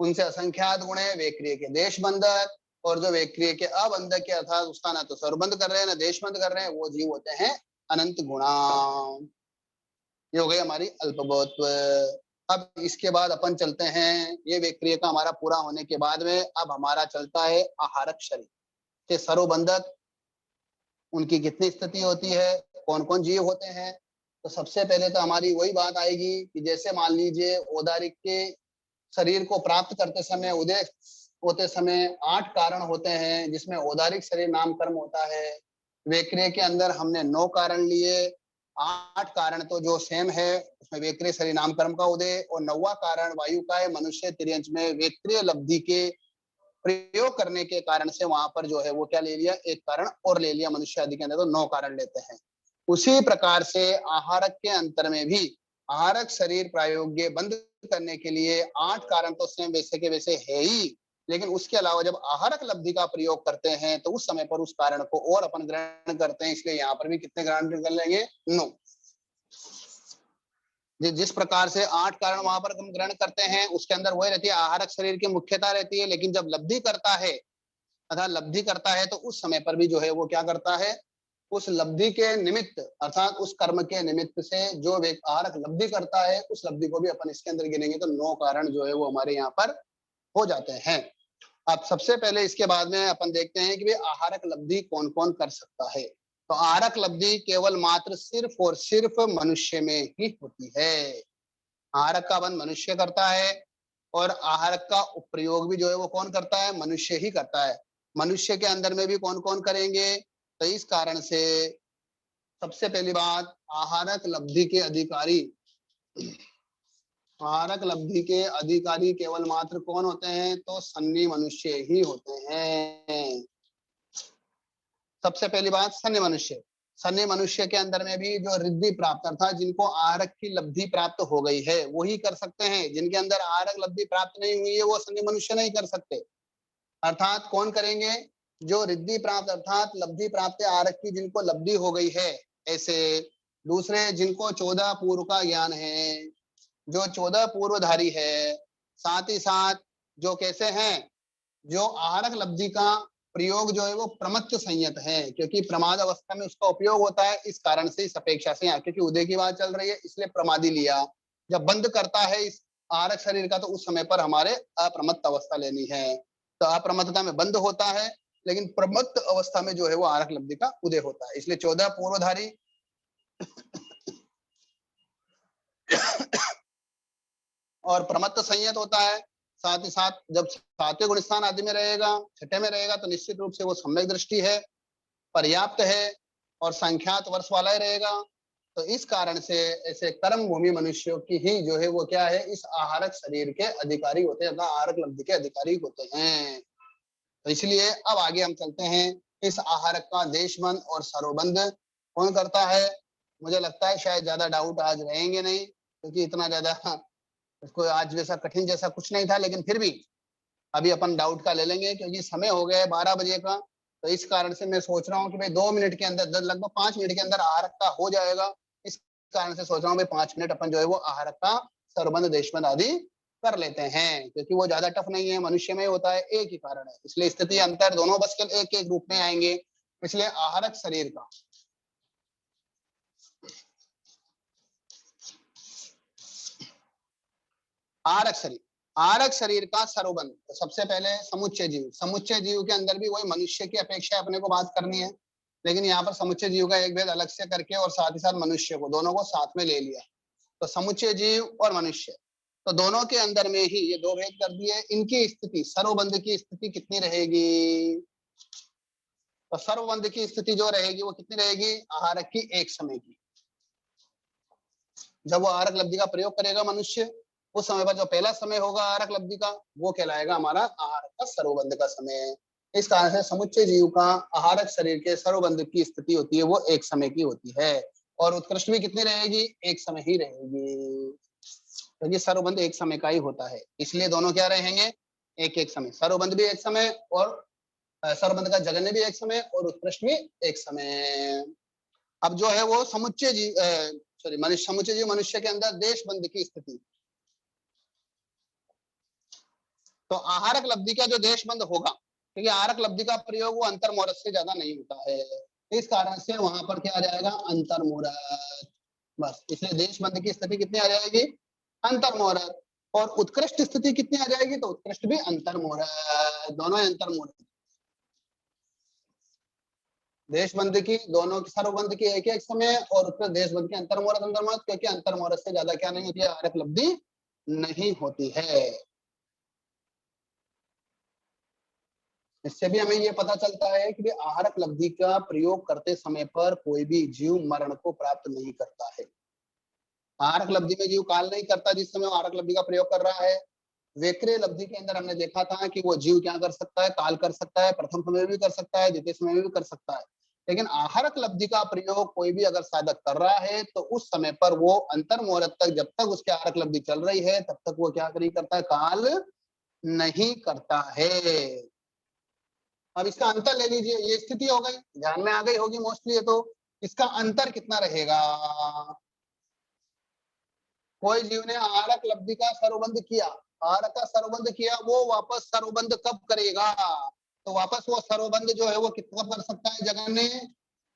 उनसे असंख्यात गुण है वेक्रिय के देशबंधक, और जो वेक्रिय के अबंधक के अर्थात उसका ना तो सरुबंध कर रहे हैं ना देशबंध कर रहे हैं, वो जीव होते हैं अनंत गुणा। ये हो गई हमारी अल्पबोधत्व। अब इसके बाद अपन चलते हैं, ये वेक्रिय का हमारा पूरा होने के बाद में अब हमारा चलता है आहारक शरीर के सरुबंधक। उनकी कितनी स्थिति होती है, कौन कौन जीव होते हैं। तो सबसे पहले तो हमारी वही बात आएगी कि जैसे मान लीजिए औदारिक के शरीर को प्राप्त करते समय, उदय होते समय 8 कारण होते हैं, जिसमें औदारिक शरीर नाम कर्म होता है। वेक्रिय के अंदर हमने 9 कारण लिए, 8 कारण तो जो सेम है उसमें वेक्रिय शरीर नाम कर्म का उदय, और 9वां कारण वायु का है मनुष्य तिर्यंच में वेक्रिय लब्धि के प्रयोग करने के कारण से वहां पर जो है वो क्या ले लिया, एक कारण और ले लिया। मनुष्य आदि के अंदर तो 9 कारण लेते हैं। उसी प्रकार से आहारक के अंतर में भी आहारक शरीर प्रायोग्य बंद करने के लिए 8 कारण तो स्वयं वैसे के वैसे है ही, लेकिन उसके अलावा जब आहारक लब्धि का प्रयोग करते हैं तो उस समय पर उस कारण को और अपन ग्रहण करते हैं। इसलिए यहाँ पर भी कितने ग्रहण कर लेंगे, 9। जिस प्रकार से 8 कारण वहां पर हम ग्रहण करते हैं, उसके अंदर वही रहती है, आहारक शरीर की मुख्यता रहती है। लेकिन जब लब्धि करता है, अर्थात लब्धि करता है, तो उस समय पर भी जो है वो क्या करता है, उस लब्धि के निमित्त अर्थात उस कर्म के निमित्त से जो आहारक लब्धि करता है, उस लब्धि को भी अपन इसके अंदर गिनेंगे तो 9 कारण जो है वो हमारे यहाँ पर हो जाते हैं। अब सबसे पहले इसके बाद में अपन देखते हैं कि भाई आहारक लब्धि कौन कौन कर सकता है। तो आहारक लब्धि केवल मात्र सिर्फ और सिर्फ मनुष्य में ही होती है। आहारक का बंध मनुष्य करता है, और आहारक का उपयोग भी जो है वो कौन करता है, मनुष्य ही करता है। मनुष्य के अंदर में भी कौन कौन करेंगे, तो इस कारण से सबसे पहली बात, आहारक लब्धि के अधिकारी, आहारक लब्धि के अधिकारी केवल मात्र कौन होते हैं, तो सन्नी मनुष्य ही होते हैं। सबसे पहली बात सन्नी मनुष्य। सन्नी मनुष्य के अंदर में भी जो रिद्धि प्राप्त अर्थात जिनको आहारक की लब्धि प्राप्त हो गई है वही कर सकते हैं। जिनके अंदर आहारक लब्धि प्राप्त नहीं हुई है वो सन्नी मनुष्य नहीं कर सकते। अर्थात कौन करेंगे, जो रिद्धि प्राप्त अर्थात लब्धि प्राप्त आहारक की जिनको लब्धि हो गई है, ऐसे दूसरे जिनको 14 पूर्व का ज्ञान है, जो 14 पूर्वधारी है, साथ ही साथ जो कैसे हैं, जो आहारक लब्धि का प्रयोग जो है वो प्रमत्त संयत है, क्योंकि प्रमाद अवस्था में उसका उपयोग होता है। इस कारण से इस अपेक्षा से यहाँ क्योंकि उदय की बात चल रही है इसलिए प्रमादी लिया। जब बंद करता है इस आहारक शरीर का तो उस समय पर हमारे अप्रमत्त अवस्था लेनी है। तो अप्रमत्तता में बंद होता है, लेकिन प्रमत्त अवस्था में जो है वो आहारक लब्धि का उदय होता है। इसलिए 14 पूर्वधारी और प्रमत्त संयत होता है। साथ ही साथ जब 7वें गुण स्थान आदि में रहेगा, 6ठे में रहेगा, तो निश्चित रूप से वो सम्यक दृष्टि है, पर्याप्त है और संख्यात वर्ष वाला ही रहेगा। तो इस कारण से ऐसे कर्म भूमि मनुष्यों की ही जो है वो क्या है, इस आहारक शरीर के अधिकारी होते हैं, आहारक लब्धि के अधिकारी होते हैं। तो इसलिए अब आगे हम चलते हैं, इस आहारक का देशबंध और सरोबंध कौन करता है। मुझे लगता है शायद ज्यादा डाउट आज रहेंगे नहीं, क्योंकि इतना ज्यादा इसको आज जैसा कठिन जैसा कुछ नहीं था, लेकिन फिर भी अभी अपन डाउट का ले लेंगे क्योंकि समय हो गया है 12 बजे का। तो इस कारण से मैं सोच रहा हूँ कि भाई 2 मिनट के अंदर, लगभग 5 मिनट के अंदर आहारक का हो जाएगा। इस कारण से सोच रहा हूँ भाई 5 मिनट अपन जो है वो आहारक का सरबंध देशबंध आदि कर लेते हैं, क्योंकि वो ज्यादा टफ नहीं है, मनुष्य में होता है, एक ही कारण है। इसलिए स्थिति अंतर दोनों बस के एक एक रूप में आएंगे। इसलिए आहारक शरीर का आहारक शरीर, आहारक शरीर का सरोबंध। तो सबसे पहले समुच्चय जीव, समुच्चय जीव के अंदर भी वही मनुष्य की अपेक्षा अपने को बात करनी है, लेकिन यहाँ पर समुच्चय जीव का एक भेद अलग से करके और साथ ही साथ मनुष्य को, दोनों को साथ में ले लिया। तो समुच्चय जीव और मनुष्य, तो दोनों के अंदर में ही ये 2 भेद कर दिए। इनकी स्थिति, सर्वबंध की स्थिति कितनी रहेगी, तो सर्वबंध की स्थिति जो रहेगी वो कितनी रहेगी, आहारक की एक समय की। जब वो आहारक लब्धि का प्रयोग करेगा मनुष्य, उस समय पर जो पहला समय होगा आहारक लब्धि का वो कहलाएगा हमारा आहारक का सर्वबंध का समय। इस कारण से समुच्चय जीव का आहारक शरीर के सर्वबंध की स्थिति होती है वो एक समय की होती है, और उत्कृष्ट भी कितनी रहेगी, एक समय ही रहेगी, क्योंकि सर्वबंध एक समय का ही होता है, इसलिए दोनों क्या रहेंगे, एक एक समय। सर्वबंध भी एक समय और सर्वबंध का जगन्य भी एक समय और उत्कृष्ट भी एक समय। अब जो है वो समुच्चय जीव समुच्चय जीव मनुष्य के अंदर देशबंध की स्थिति। तो आहारक लब्धि का जो देशबंध होगा, क्योंकि आहारक लब्धि का प्रयोग वो अंतर्मोरत से ज्यादा नहीं होता है, इस कारण से वहां पर क्या आ जाएगा, अंतर्मोरत। बस, इसलिए देशबंध की स्थिति कितनी आ जाएगी, अंतर्मोरत। और उत्कृष्ट स्थिति कितनी आ जाएगी, तो उत्कृष्ट भी अंतर्मोरत, दोनों अंतर्मोरत। देशबंध की दोनों की सर्वबंध की एक एक समय और उत्कृष्ट देशबंध की अंतर्मोरत, क्योंकि अंतर्मोरत से ज्यादा क्या नहीं होती है, आहारक लब्धि नहीं होती है। इससे भी हमें ये पता चलता है कि आहारक लब्धि का प्रयोग करते समय पर कोई भी जीव मरण को प्राप्त नहीं करता है। आहारक लब्धि में जीव काल नहीं करता जिस समय आहारक लब्धि का प्रयोग कर रहा है। वेक्रिय लब्धि के अंदर हमने देखा था कि वो जीव क्या कर सकता है, काल कर सकता है, प्रथम समय में भी कर सकता है, द्वितीय समय में भी कर सकता है। लेकिन आहारक लब्धि का प्रयोग कोई भी अगर साधक कर रहा है तो उस समय पर वो अंतर्मुहूर्त तक, जब तक उसकी आहारक लब्धि चल रही है तब तक वो क्या नहीं करता है, काल नहीं करता है। अब इसका अंतर ले लीजिए, ये स्थिति हो गई, ध्यान में आ गई होगी मोस्टली। ये तो इसका अंतर कितना रहेगा, कोई जीव ने आहारक लब्धि का सर्वबंध किया, आहारक का सर्वबंध किया, वो वापस सर्वबंध कब करेगा, तो वापस वो सर्वबंध जो है वो कितना कर सकता है, जगह ने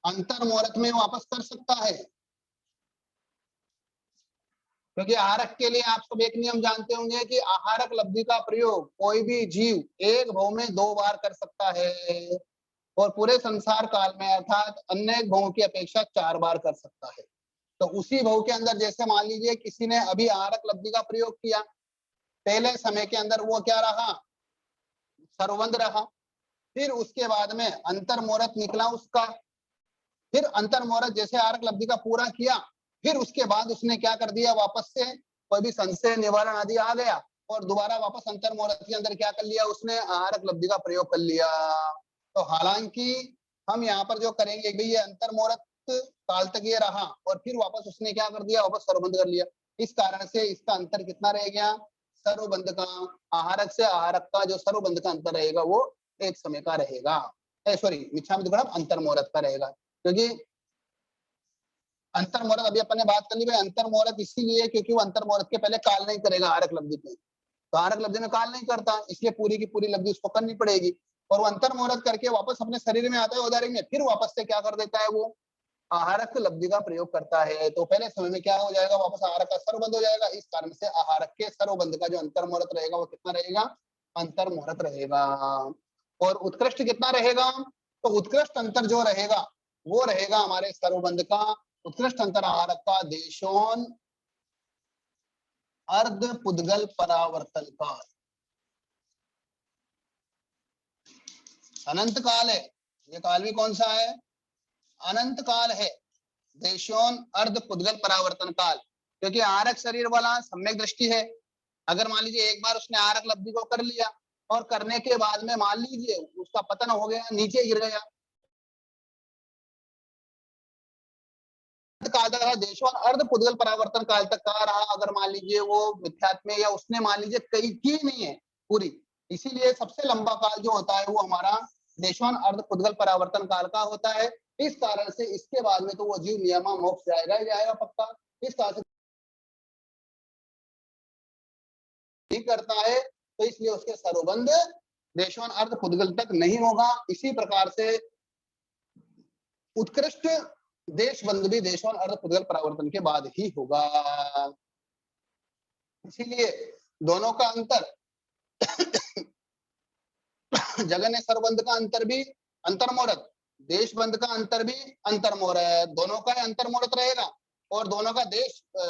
अंतर्मुहूर्त में वापस कर सकता है। क्योंकि आहारक के लिए आप सब एक नियम जानते होंगे कि आहारक लब्धि का प्रयोग कोई भी जीव एक भव में 2 बार कर सकता है, और पूरे संसार काल में अर्थात अन्य भवों की अपेक्षा 4 बार कर सकता है। तो उसी भव के अंदर जैसे मान लीजिए किसी ने अभी आहारक लब्धि का प्रयोग किया, पहले समय के अंदर वो क्या रहा, सर्वबंध रहा, फिर उसके बाद में अंतर्मुहूर्त निकला उसका, फिर अंतर्मुहूर्त जैसे आहारक लब्धि का पूरा किया, फिर उसके बाद उसने क्या कर दिया, वापस से कोई भी संशय निवारण आदि आ गया और दोबारा वापस अंतर्मुहूर्त के अंदर क्या कर लिया उसने, आहारक लब्धि का प्रयोग कर लिया। तो हालांकि हम यहाँ पर जो करेंगे भाई ये अंतर्मुहूर्त काल तक ये रहा और फिर वापस उसने क्या कर दिया, वापस सर्वबंध कर लिया। इस कारण से इसका अंतर कितना रह गया, सर्वबंध का, आहारक से आहारक का जो सर्वबंध का अंतर रहेगा वो एक समय का रहेगा, सॉरी मिच्छामिदुक्कड़म अंतर्मुहूर्त का रहेगा। क्योंकि अंतर्मुहूर्त अभी अपन ने बात कर ली भाई, अंतर्मुहूर्त इसीलिए क्योंकि वो अंतर्मुहूर्त के पहले काल नहीं करेगा आहारक लब्धि में, तो आहारक लब्धि में काल नहीं करता, इसलिए पूरी की पूरी लब्धि उसको करनी पड़ेगी। और वो अंतर्मुहूर्त करके वापस अपने शरीर में आता है उदारी में, फिर वापस से क्या कर देता है, वो आहारक लब्धि का प्रयोग करता है। तो पहले समय में क्या हो जाएगा, वापस आहारक का सर्वबंध हो जाएगा। इस कारण से आहारक के सर्वबंध का जो अंतर्मुहूर्त रहेगा वो कितना रहेगा, अंतर्मुहूर्त रहेगा। और उत्कृष्ट कितना रहेगा, तो उत्कृष्ट अंतर जो रहेगा वो रहेगा हमारे सर्वबंध का, उत्कृष्ट अंतर आहारक का देशोन अर्ध पुद्गल परावर्तन काल। अनंत काल है ये, काल भी कौन सा है, अनंत काल है, देशोन अर्ध पुद्गल परावर्तन काल। क्योंकि आहारक शरीर वाला सम्यक दृष्टि है, अगर मान लीजिए एक बार उसने आहारक लब्धि को कर लिया और करने के बाद में मान लीजिए उसका पतन हो गया, नीचे गिर गया, काल तक रहा, देशों अर्ध पुद्गल परावर्तन काल तक का रहा। अगर मान लीजिए वो मिथ्यात्व या उसने मान लीजिए कई की नहीं है पूरी, इसीलिए सबसे लंबा काल जो होता है वो हमारा देशों अर्ध पुद्गल परावर्तन काल का होता है। इस कारण से इसके बाद में तो वो जीव नियमा मोक्ष जाएगा ही जाएगा पक्का। इस कारण से नहीं करता है तो इसलिए उसके सर्वबंध देशों अर्ध पुद्गल तक नहीं होगा। इसी प्रकार से उत्कृष्ट देशबंध भी देशों अर्ध पुद्गल परावर्तन के बाद ही होगा। इसीलिए दोनों का अंतर जगन्य सर्वबंध का अंतर भी अंतर्मुहूर्त, देशबंध का अंतर भी अंतर्मुहूर्त, दोनों का अंतर्मुहूर्त रहेगा। और दोनों का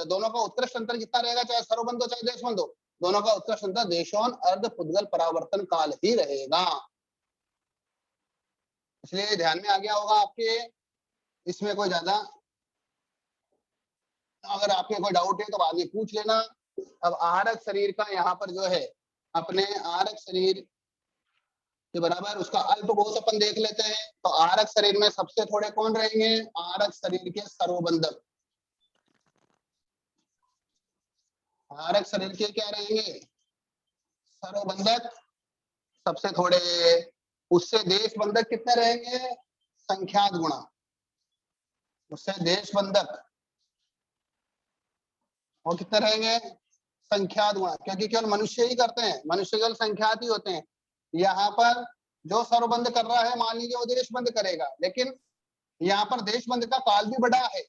दोनों का उत्कृष्ट अंतर कितना रहेगा, चाहे सर्वबंध हो चाहे देशबंध हो, दोनों का उत्कृष्ट अंतर देशोन अर्ध पुद्गल परावर्तन काल ही रहेगा। इसलिए ध्यान में आ गया होगा आपके, इसमें कोई ज्यादा अगर आपके कोई डाउट है तो बाद में पूछ लेना। अब आहारक शरीर का यहाँ पर जो है अपने आहारक शरीर के बराबर उसका अल्पभूत अपन देख लेते हैं। तो आहारक शरीर में सबसे थोड़े कौन रहेंगे? आहारक शरीर के सर्वबंधक। आहारक शरीर के क्या रहेंगे? सर्वबंधक सबसे थोड़े। उससे देश बंधक कितने रहेंगे? संख्यात गुणा। उससे देश बंधक वो कितने रहेंगे? संख्यात गुणा, क्योंकि केवल मनुष्य ही करते हैं, मनुष्य केवल संख्यात ही होते हैं। यहाँ पर जो सर्वबंध कर रहा है मान लीजिए वो देश बंद करेगा, लेकिन यहाँ पर देश बंद का काल भी बड़ा है,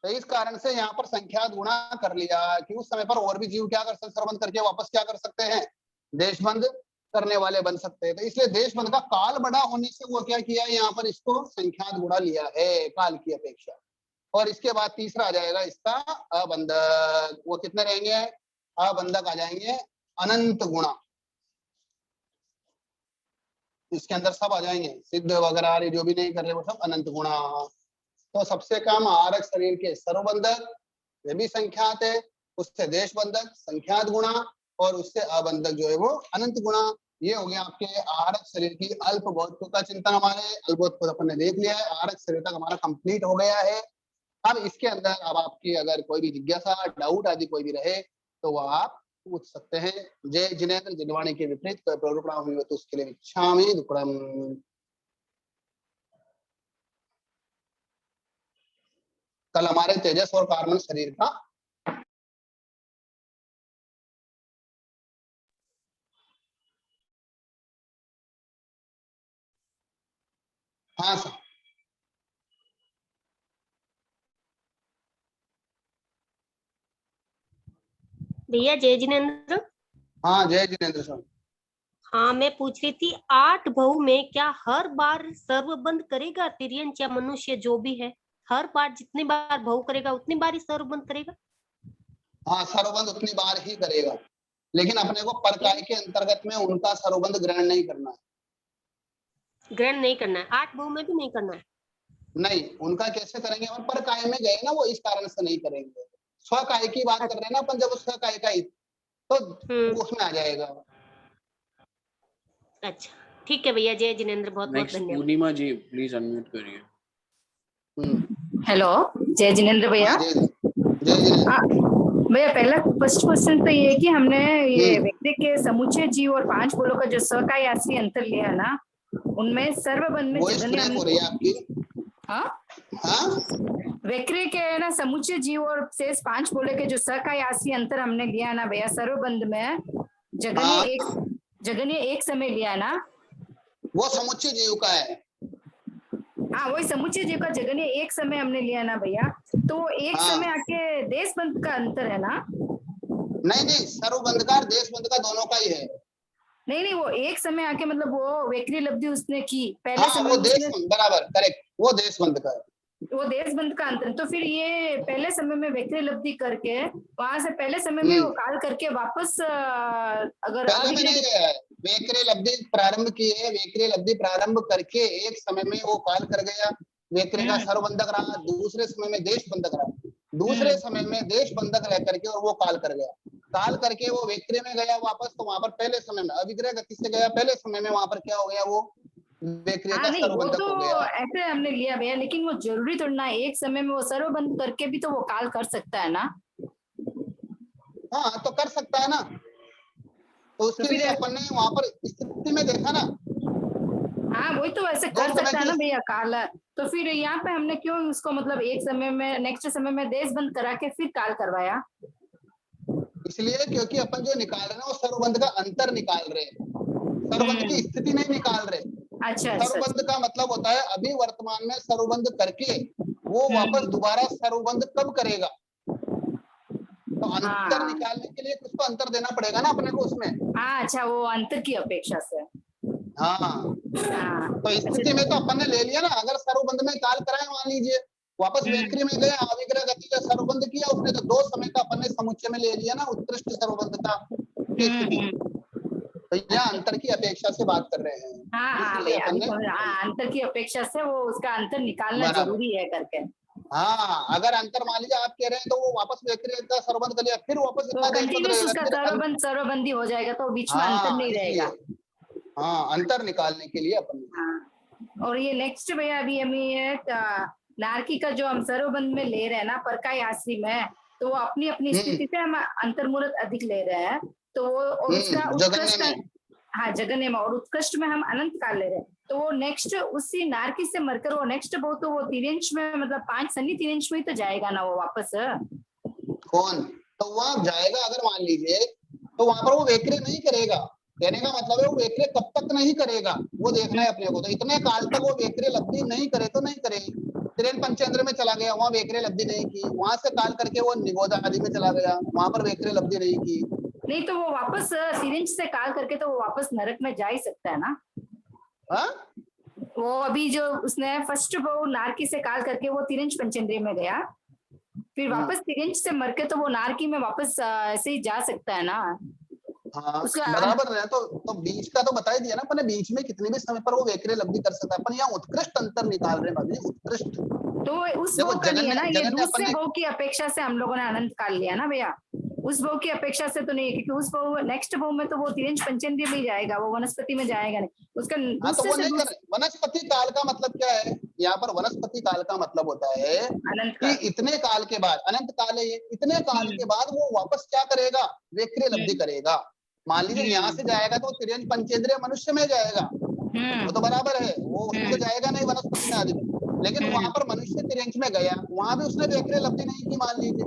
तो इस कारण से यहाँ पर संख्यात गुणा कर लिया कि उस समय पर और भी जीव क्या कर सकते, सर्वबंध करके वापस क्या कर सकते हैं? देश बंद करने वाले बन सकते हैं। तो इसलिए देश बंद का काल बड़ा होने से वो क्या किया, यहाँ पर इसको संख्यात गुणा लिया है काल की अपेक्षा। और इसके बाद तीसरा आ जाएगा इसका अबंधक। वो कितने रहेंगे? अबंधक आ जाएंगे अनंत गुणा। इसके अंदर सब आ जाएंगे, सिद्ध वगैरह जो भी नहीं कर रहे वो सब अनंत गुणा। तो सबसे कम आहारक शरीर के सर्वबंधक, वे भी संख्यात है, उससे देश बंधक संख्यात गुणा, और उससे अबंधक जो है वो अनंत गुणा। ये हो गया आपके आहारक शरीर की अल्प भौतिकों का चिंतन। हमारे अल्प भौतिक अपन ने देख लिया है, आहारक शरीर तक हमारा कंप्लीट हो गया है। अब इसके अंदर अब आपकी अगर कोई भी जिज्ञासा, डाउट आदि कोई भी रहे तो वह आप पूछ सकते हैं। जय जिनेन्द्र। जिनवाणी के विपरीत कोई प्रवृत्ति हुई हो तो उसके लिए इच्छामि दुक्कडम। कल हमारे तेजस और कार्बन शरीर का हाँ सर। भैया जय जिनेन्द्र। हाँ जय जिनेन्द्र सर। हाँ मैं पूछ रही थी 8 बहु में क्या हर बार सर्वबंध करेगा तिर्यन या मनुष्य जो भी है? हर बार जितनी बार बहु करेगा उतनी बार ही सर्वबंध करेगा? हाँ सर्वबंध उतनी बार ही करेगा, लेकिन अपने को परकाय के अंतर्गत में उनका सर्वबंध ग्रहण नहीं करना है। ग्रहण नहीं करना है, 8 बहु में भी नहीं करना है। नहीं, उनका कैसे करेंगे? हम परकाय में गए ना, वो इस कारण से नहीं करेंगे। स्वकाय की बात कर रहे हैं ना अपन, जब उस स्वकाय का ही तो वो उसमें आ जाएगा। अच्छा ठीक है भैया, जय जिनेन्द्र, बहुत बहुत धन्यवाद। पूर्णिमा जी प्लीज अनम्यूट करिए। हेलो जय जिनेन्द्र भैया। हाँ, जय जिनेन्द्र भैया पहला फर्स्ट क्वेश्चन तो ये है कि हमने ये व्यक्ति के समुच्चय जीव और 5 बोलों का जो सकाय आश्री अंतर लिया ना, उनमें सर्वबंध में जगन्य हो रही है आपकी। हाँ व्यक्ति के ना समुच्चय जीव और शेष 5 बोले के जो सकाय आश्री अंतर हमने लिया ना भैया, सर्वबंध में जगन्य एक समय लिया ना, वो समुच्चय जीव का है। हाँ वही समुच्चय जीव का जगन्य एक समय हमने लिया ना भैया, तो एक समय आके देश बंध का अंतर है ना? नहीं, सर्वबंध का देश बंध का दोनों का ही है। नहीं वो एक समय आके मतलब वो वेकरी लब्धि उसने की पहले समय वो देश बराबर करेक्ट, वो देश बंध का है, वो देश बंध का अंतर। तो फिर ये पहले समय में वेकरी लब्धि करके वहां से पहले समय में वो काल करके वापस अगर वेकरे लब्धि प्रारंभ की है, वेकरे लब्धि प्रारंभ करके एक समय में वो काल कर गया, वेकरे का सर्वबंधक रहा, दूसरे समय में देश बंधक रहा, दूसरे समय में देश बंधक रह करके और वो काल कर गया, काल करके वो वेकरे में गया वापस, तो वहां पर पहले समय में अविग्रह गति से गया, पहले समय में वहां पर क्या हो गया, वो वेकरे का सर्वबंधक हो गया। ऐसे हमने लिया भैया, लेकिन वो जरूरी थोड़ा ना एक समय में वो सर्वबंध करके भी तो वो काल कर सकता है ना? हाँ तो कर सकता है ना, तो उसके लिए अपन ने वहां पर स्थिति में देखा ना। हाँ वही तो वैसे कर सकता है ना भैया काल। तो फिर यहाँ पे हमने क्यों उसको मतलब एक समय में नेक्स्ट समय में देश बंद करा के फिर काल करवाया? इसलिए क्योंकि अपन जो निकाल रहे हैं वो सर्वबंध का अंतर निकाल रहे हैं, सर्वबंध की स्थिति नहीं निकाल रहे। अच्छा सर्वबंध का मतलब होता है अभी वर्तमान में सर्वबंध करके वो वापस दोबारा सर्वबंध कब करेगा, तो अंतर निकालने के लिए कुछ तो अंतर देना पड़ेगा ना अपने को उसमें। अच्छा वो अंतर की अपेक्षा से। हाँ तो स्थिति में तो अपन ने ले लिया ना, अगर सर्वबंध में काल कराए मान लीजिए, वापस वेकरी में गए, अविग्रह गति का सर्वबंध किया उसने, तो दो समय का अपन ने समुच्चय में ले लिया ना उत्कृष्ट सर्वबंध का स्थिति। तो यहाँ अंतर की अपेक्षा से बात कर रहे हैं। हाँ अंतर की अपेक्षा से वो उसका अंतर निकालना जरूरी है करके। हाँ, अगर अंतर मान लीजिए आप कह रहे हैं तो वो वापस व्यक्ति का सर्वबंध कर लिया, फिर वापस तो इतना देश बंद कंटिन्यूस रहेगा, उसका फिर सर्वबंदी हो जाएगा, तो बीच में अंतर हाँ नहीं रहेगा। इसलिए हाँ अंतर निकालने के लिए अपन हाँ। और ये नेक्स्ट भैया अभी हम ये नारकी का जो हम सर्वबंध में ले रहे हैं ना परकाई आश्री में, तो वो अपनी अपनी स्थिति से हम अंतर्मुहूर्त अधिक ले रहे हैं, तो वो और उसका जगन्य उत्कृष्ट, में हाँ जगन्य में और उत्कृष्ट में हम अनंत काल ले रहे हैं, तो वो नेक्स्ट उसी नारकी से मरकर वो नेक्स्ट बहुत तो वो तिर्यंश में मतलब 5 सन्नी तिर्यंश में ही तो जाएगा ना वो वापस। कौन, तो वहां जाएगा अगर मान लीजिए, तो वहां पर वो वेक्रे नहीं करेगा। कहने का मतलब है वो वेक्रे कब तक नहीं करेगा वो देखना है अपने को, तो इतने काल तक वो वेक्रे लब्धि नहीं करे तो नहीं करे। तिरेन पंचेंद्र में चला गया, वहां वेक्रे लब्धि नहीं की, वहां से काल करके वो निगोद आदि में चला गया, वहां पर वेक्रे लब्धि नहीं की। नहीं तो वो वापस तिर्यंश से काल करके तो वो वापस नरक में जा ही सकता है ना। हाँ वो अभी जो उसने फर्स्ट वो नारकी से काल करके वो तिरंज पंचेंद्रिय में गया, फिर वापस तिरंज से मर के तो वो नारकी में वापस ऐसे ही जा सकता है ना। हाँ उसका बराबर है, तो बीच का तो बता ही दिया ना अपने, बीच में कितने भी समय पर वो वेक्रे लब्धि कर सकता है। अपन यहाँ उत्कृष्ट अंतर निकाल रहे हैं भाभी, उत्कृष्ट। तो उस देखो भाव का नहीं है ना, ये जगन्य अपन दूसरे ने भाव की अपेक्षा से हम लोगों ने अनंत काल लिया ना भैया, उस भाव की अपेक्षा से तो नहीं, क्योंकि उस भाव नेक्स्ट भाव में तो वो तिरंज पंचेंद्रिय में ही जाएगा, वो वनस्पति में जाएगा नहीं, उसका हाँ तो दूसरे वो से नहीं कर वनस्पति काल का मतलब क्या है, यहाँ पर वनस्पति काल का मतलब होता है अनंत कि काल। इतने काल के बाद, अनंत काल है ये, इतने काल के बाद वो वापस क्या करेगा, वेक्रे लब्धि करेगा। मान लीजिए यहाँ से जाएगा तो तिरंज पंचेंद्रिय मनुष्य में जाएगा, वो तो बराबर है, वो उसमें तो जाएगा नहीं वनस्पति में आदि में, लेकिन वहां पर मनुष्य तिरंज में गया, वहां भी उसने वेक्रे लब्धि नहीं की मान लीजिए,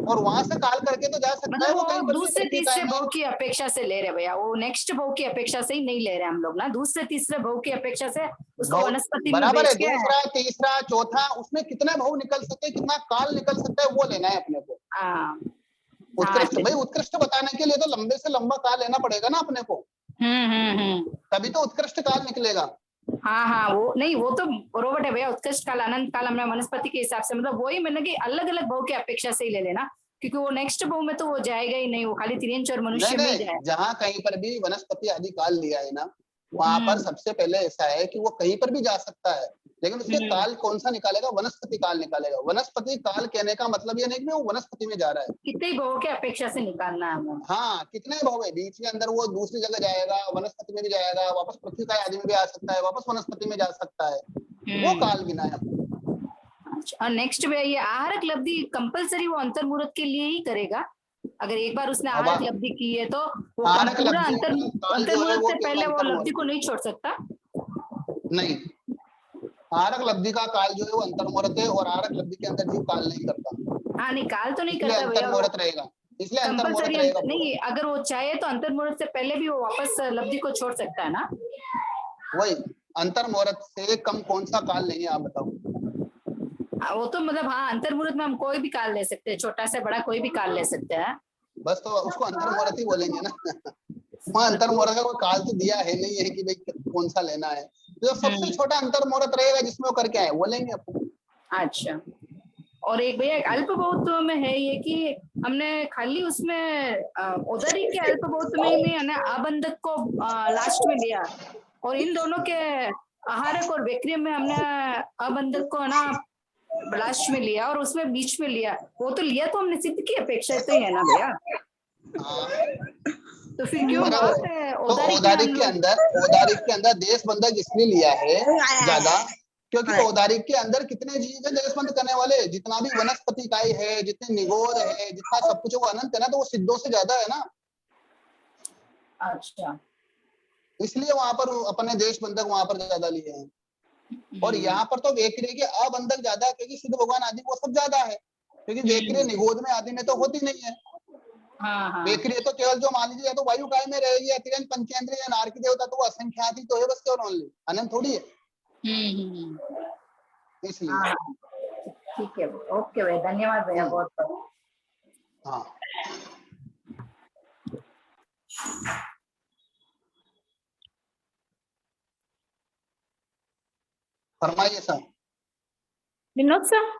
और वहां से काल करके तो जा सकता है मतलब वो कहीं वो पर भी दूसरे वृत्ति तीसरे कायम है। भाव की अपेक्षा से ले रहे भैया, वो नेक्स्ट भाव की अपेक्षा से ही नहीं ले रहे हम लोग ना, दूसरे तीसरे भाव की अपेक्षा से उसको बहुत वनस्पति में बराबर है, भेज के। दूसरा तीसरा चौथा उसमें कितना भाव निकल सके, कितना काल निकल सकता है वो लेना है अपने को। हाँ उत्कृष्ट भाई, उत्कृष्ट बताने के लिए तो लंबे से लंबा काल लेना पड़ेगा ना अपने को, तभी तो उत्कृष्ट काल निकलेगा। हाँ हाँ वो नहीं, वो तो बरोबर है भैया, उत्कृष्ट काल अनंत काल हमने वनस्पति के हिसाब से मतलब वही मैंने कि अलग अलग भाव की अपेक्षा से ही ले लेना, क्योंकि वो नेक्स्ट भाव में तो वो जाएगा ही नहीं, वो खाली तिरंज और नहीं मनुष्य में ही नहीं, जाएगा। जहाँ कहीं पर भी वनस्पति आदि काल लिया है ना, वहां पर सबसे पहले ऐसा है कि वो कहीं पर भी जा सकता है, लेकिन उसके काल कौन सा निकालेगा, वनस्पति काल निकालेगा। वनस्पति काल कहने का मतलब ये नहीं कि वो वनस्पति में जा रहा है, कितने भाव के अपेक्षा से निकालना है हमें। हाँ कितने भाव है, बीच के अंदर वो दूसरी जगह जाएगा, वनस्पति में भी जाएगा, वापस पृथ्वी का आदि में भी आ सकता है, वापस वनस्पति में जा सकता है, वो काल गिना है। और नेक्स्ट भैया ये आहारक लब्धि कंपलसरी वो अंतर्मुहूर्त के लिए ही करेगा, अगर एक बार उसने आहारक लब्धि की है तो वो आहारक पूरा लब्धि का काल जो है अंतर्मुहूर्त वो से केवल पहले वो अंतर्मुहूर्त लब्धि को नहीं छोड़ सकता। नहीं, आहारक लब्धि का काल जो है वो अंतर्मुहूर्त है, और आहारक लब्धि के अंदर जीव काल नहीं करता। हाँ नहीं काल तो नहीं इसलिए करता भैया, अंतर्मुहूर्त रहेगा, इसलिए अंतर्मुहूर्त कंपलसरी रहेगा। नहीं, अगर वो चाहे तो अंतर्मुहूर्त से पहले भी वो वापस लब्धि को छोड़ सकता है ना। वही अंतर्मुहूर्त से कम कौन सा काल नहीं है आप बताओ। वो तो मतलब हाँ अंतर्मुहूर्त में हम कोई भी काल ले सकते हैं, छोटा से बड़ा कोई भी काल ले सकते हैं, बस तो उसको अंतर्मुहूर्त ही बोलेंगे ना। वहाँ अंतर्मुहूर्त का कोई काल तो दिया है नहीं है कि भाई कौन सा लेना है, जो सबसे छोटा अंतर्मुहूर्त रहेगा जिसमें वो करके आए वो लेंगे अपन। अच्छा, और एक भैया अल्प बहुत में है ये कि हमने खाली उसमें उधरी के अल्प बहुत में हमने आबंधक को लास्ट में लिया, और इन दोनों के आहारक और वेक्रियम में हमने आबंधक को ना लास्ट में लिया, और उसमें बीच में लिया, वो तो लिया तो हमने सिद्ध की अपेक्षा तो ही है ना भैया। तो फिर क्यों बात है औदारिक के अंदर देश बंधक इसलिए लिया है ज्यादा, क्योंकि औदारिक के अंदर कितने जीव है देश बंद करने वाले, जितना भी वनस्पति इकाई है, जितने निगोर है, जितना सब कुछ वो अनंत है ना, तो वो सिद्धों से ज्यादा है ना। अच्छा, इसलिए वहां पर अपने देश बंधक वहां पर ज्यादा लिए हैं, और यहाँ पर तो वेक्रिय के अबंधक ज्यादा, क्योंकि सिद्ध भगवान आदि वो सब ज्यादा है, क्योंकि वेक्रिय निगोद में आदि में तो होती नहीं है। वेक्रिय तो केवल जो मान लीजिए या तो वायु काय में रहेगी, या तिरंज पंचेंद्रिय या नारकी देवता, तो वो असंख्याति तो है बस, केवल ओनली अनंत थोड़ी है। इसलिए ठीक है, ओके भाई, धन्यवाद भैया बहुत बहुत। हाँ फरमाइए सर। विनोद सर,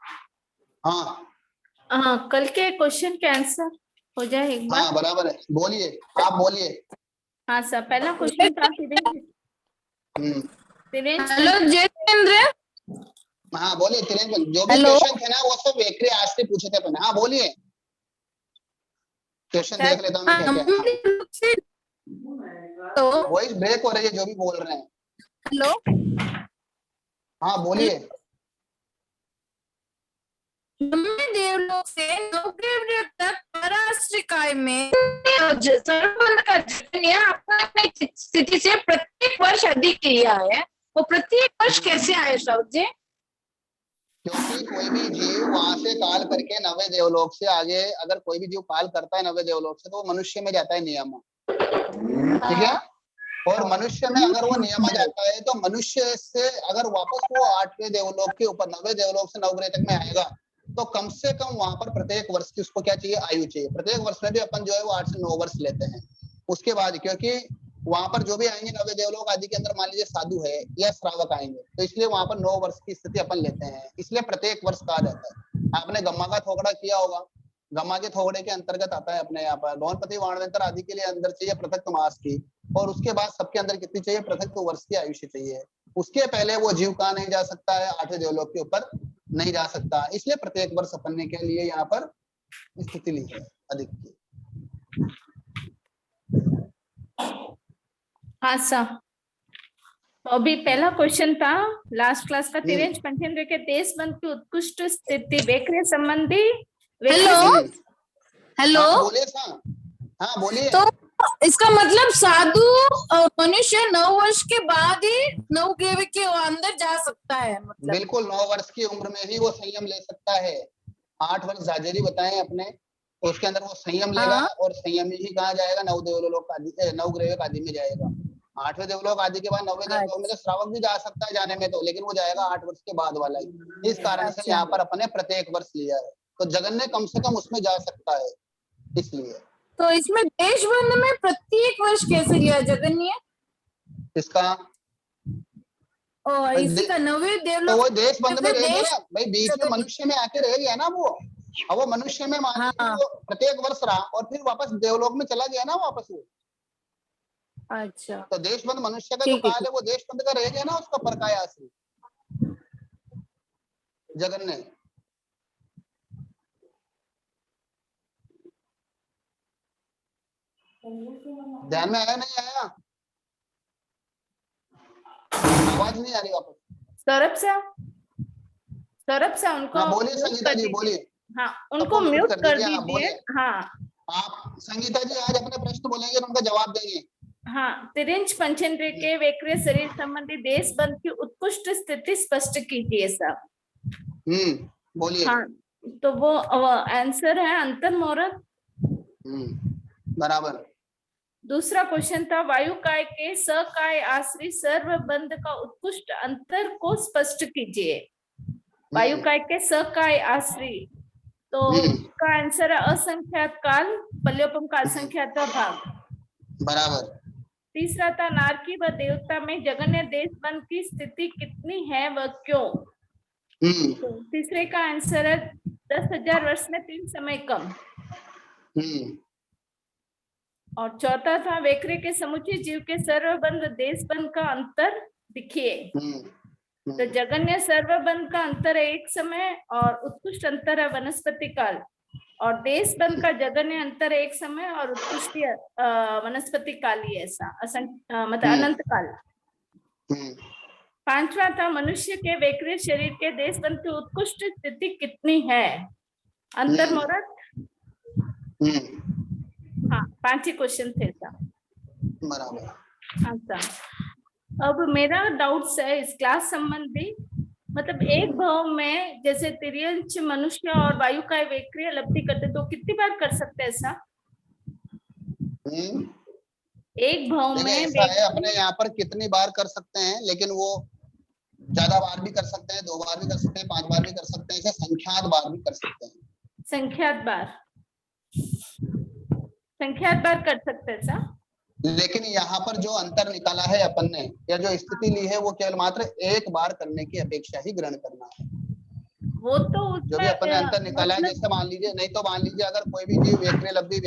हाँ कल के क्वेश्चन के आंसर हो जाए एक बार। हाँ बराबर है, बोलिए आप बोलिए। हाँ सर, पहला क्वेश्चन था हेलो जयेंद्र। हाँ बोलिए तिरंजन, जो भी हेलो। क्वेश्चन थे ना वो सब वेकरे आज से पूछे थे अपने। हाँ बोलिए, क्वेश्चन देख लेता हूँ मैं क्या क्या। तो वॉइस ब्रेक हो रही है जो भी बोल रहे हैं। हेलो, हाँ बोलिए। देवलोक से नवग्रह तक पराश्रय काय में सर्वबंध का जन्य अपने स्थिति से प्रत्येक वर्ष अधिक किया है, वो प्रत्येक वर्ष कैसे आए साहब जी? क्योंकि कोई भी जीव वहां से काल करके नवे देवलोक से आगे, अगर कोई भी जीव काल करता है नवे देवलोक से, तो वो मनुष्य में जाता है नियम, ठीक है। और मनुष्य में अगर वो नियम जाता है तो मनुष्य से अगर वापस वो 8वें देवलोक के ऊपर, नवे देवलोक से नवग्रह तक में आएगा, तो कम से कम वहां पर प्रत्येक वर्ष की उसको क्या चाहिए, आयु चाहिए। प्रत्येक वर्ष में भी अपन जो है वो 8 से 9 वर्ष लेते हैं। उसके बाद क्योंकि वहां पर जो भी आएंगे नवे देवलोक आदि के अंदर, मान लीजिए साधु है या श्रावक आएंगे, तो इसलिए वहां पर 9 वर्ष की स्थिति अपन लेते हैं, इसलिए प्रत्येक वर्ष कहा जाता है। आपने गम्मा का थोकड़ा किया होगा, गम्मा के थोकड़े के अंतर्गत आता है अपने यहाँ पर गौनपति वाणवंतर आदि के लिए अंदर चाहिए पृथक मास की, और उसके बाद सबके अंदर कितनी चाहिए, पृथक वर्ष की आयुष्य चाहिए। उसके पहले वो जीव कहाँ नहीं जा सकता है, 8वें देवलोक के ऊपर नहीं जा सकता, इसलिए प्रत्येक वर्ष अपने के लिए यहाँ पर स्थिति ली है अधिक की। हाँ सर, तो अभी पहला क्वेश्चन था लास्ट क्लास का, तिरंज पंचेंद्र के देशबंद की उत्कृष्ट स्थिति वेकरे संबंधी। हेलो हेलो, हाँ बोलिए सर, हाँ बोलिए। तो इसका मतलब साधु मनुष्य 9 वर्ष के बाद ही नवग्रह के अंदर जा सकता है, मतलब बिल्कुल 9 वर्ष की उम्र में ही वो संयम ले सकता है। 8 वर्ष जाजेरी बताएं अपने, तो उसके अंदर वो संयम लेगा, और संयम ही कहाँ जाएगा, नव देवलोक आदि, नवग्रह आदि में जाएगा। 8वें देवलोक आदि के बाद 9वें देवलोक में तो श्रावक भी जा सकता है जाने में, तो लेकिन वो जाएगा 8 वर्ष के बाद वाला ही। इस कारण से यहाँ पर अपने प्रत्येक वर्ष लिया है, तो जगन्य कम से कम उसमें जा सकता है इसलिए। तो इसमें देशबंद में प्रत्येक वर्ष कैसे लिया जगन्य? इसका और इसी का नवे तो देवलोक वो देश बंद में रहेगा देश- ना भाई, बीच में मनुष्य में आके रह गया ना वो। अब वो मनुष्य में मान लीजिए वो प्रत्येक वर्ष रहा और फिर वापस देवलोक में चला गया ना वापस वो, अच्छा, तो देशबंद मनुष्य का जो ठीक है, काल है वो देशबंद का रह गया ना, उसका परकाय आश्री जगन्य। ध्यान में आया नहीं आया, आवाज नहीं आ रही वापस। सौरभ से उनको हाँ बोलिए mute संगीता कर जी दीजिए। बोलिए। हाँ, उनको mute म्यूट कर हाँ, दीजिए। बोलिए। हाँ आप संगीता जी आज अपने प्रश्न बोलेंगे और उनका जवाब देंगे। हाँ, तिरंज पंचेंद्र के वेक्रिय शरीर संबंधी देशबंद की उत्कृष्ट स्थिति स्पष्ट कीजिए साहब। बोलिए। हाँ, तो वो आंसर है अंतर मोहरत। बराबर। दूसरा क्वेश्चन था वायु काय के सकाय आश्रित सर्वबंध का उत्कृष्ट अंतर को स्पष्ट कीजिए। वायु काय के सकाय आश्रित, तो इसका आंसर है असंख्यात काल, पल्योपम का असंख्यात भाग। बराबर। तीसरा था नारकी व देवता में जगन्य देशबंद की स्थिति कितनी है व क्यों। तो तीसरे का आंसर है 10,000 वर्ष में 3 समय कम। और चौथा था वेकरे के समुचे जीव के सर्वबंध देशबंध का अंतर दिखिए। तो जगन्य सर्वबंध का अंतर है 1 समय, और उत्कृष्ट अंतर है वनस्पति काल, और देशबंध का जगन्य अंतर है 1 समय और उत्कृष्ट वनस्पति काल ही ऐसा मतलब अनंत काल। पांचवा था मनुष्य के वेकरे शरीर के देशबंध की उत्कृष्ट स्थिति कितनी है, अंतर मोहरत। हाँ, 5 ही क्वेश्चन थे साहब। बराबर। अच्छा, अब मेरा डाउट्स है इस क्लास संबंधी, मतलब एक भाव में जैसे तिर्यंच मनुष्य और वायु का वेक्रिय लब्धि करते तो कितनी बार कर सकते हैं ऐसा? एक भाव में ऐसा है अपने यहाँ पर कितनी बार कर सकते हैं, लेकिन वो ज्यादा बार भी कर सकते हैं, 2 बार भी कर सकते हैं, 5 बार भी कर सकते हैं, ऐसे संख्यात बार भी कर सकते हैं। संख्यात बार कर सकते हैं ऐसा। लेकिन यहाँ पर जो अंतर निकाला है अपन ने, या जो स्थिति ली है, वो केवल मात्र एक बार करने की अपेक्षा ही ग्रहण करना है। वो तो जो भी अपन ने अंतर निकाला है, जैसे मान लीजिए, नहीं तो मान लीजिए अगर कोई भी जीव वेक्रे लब्धि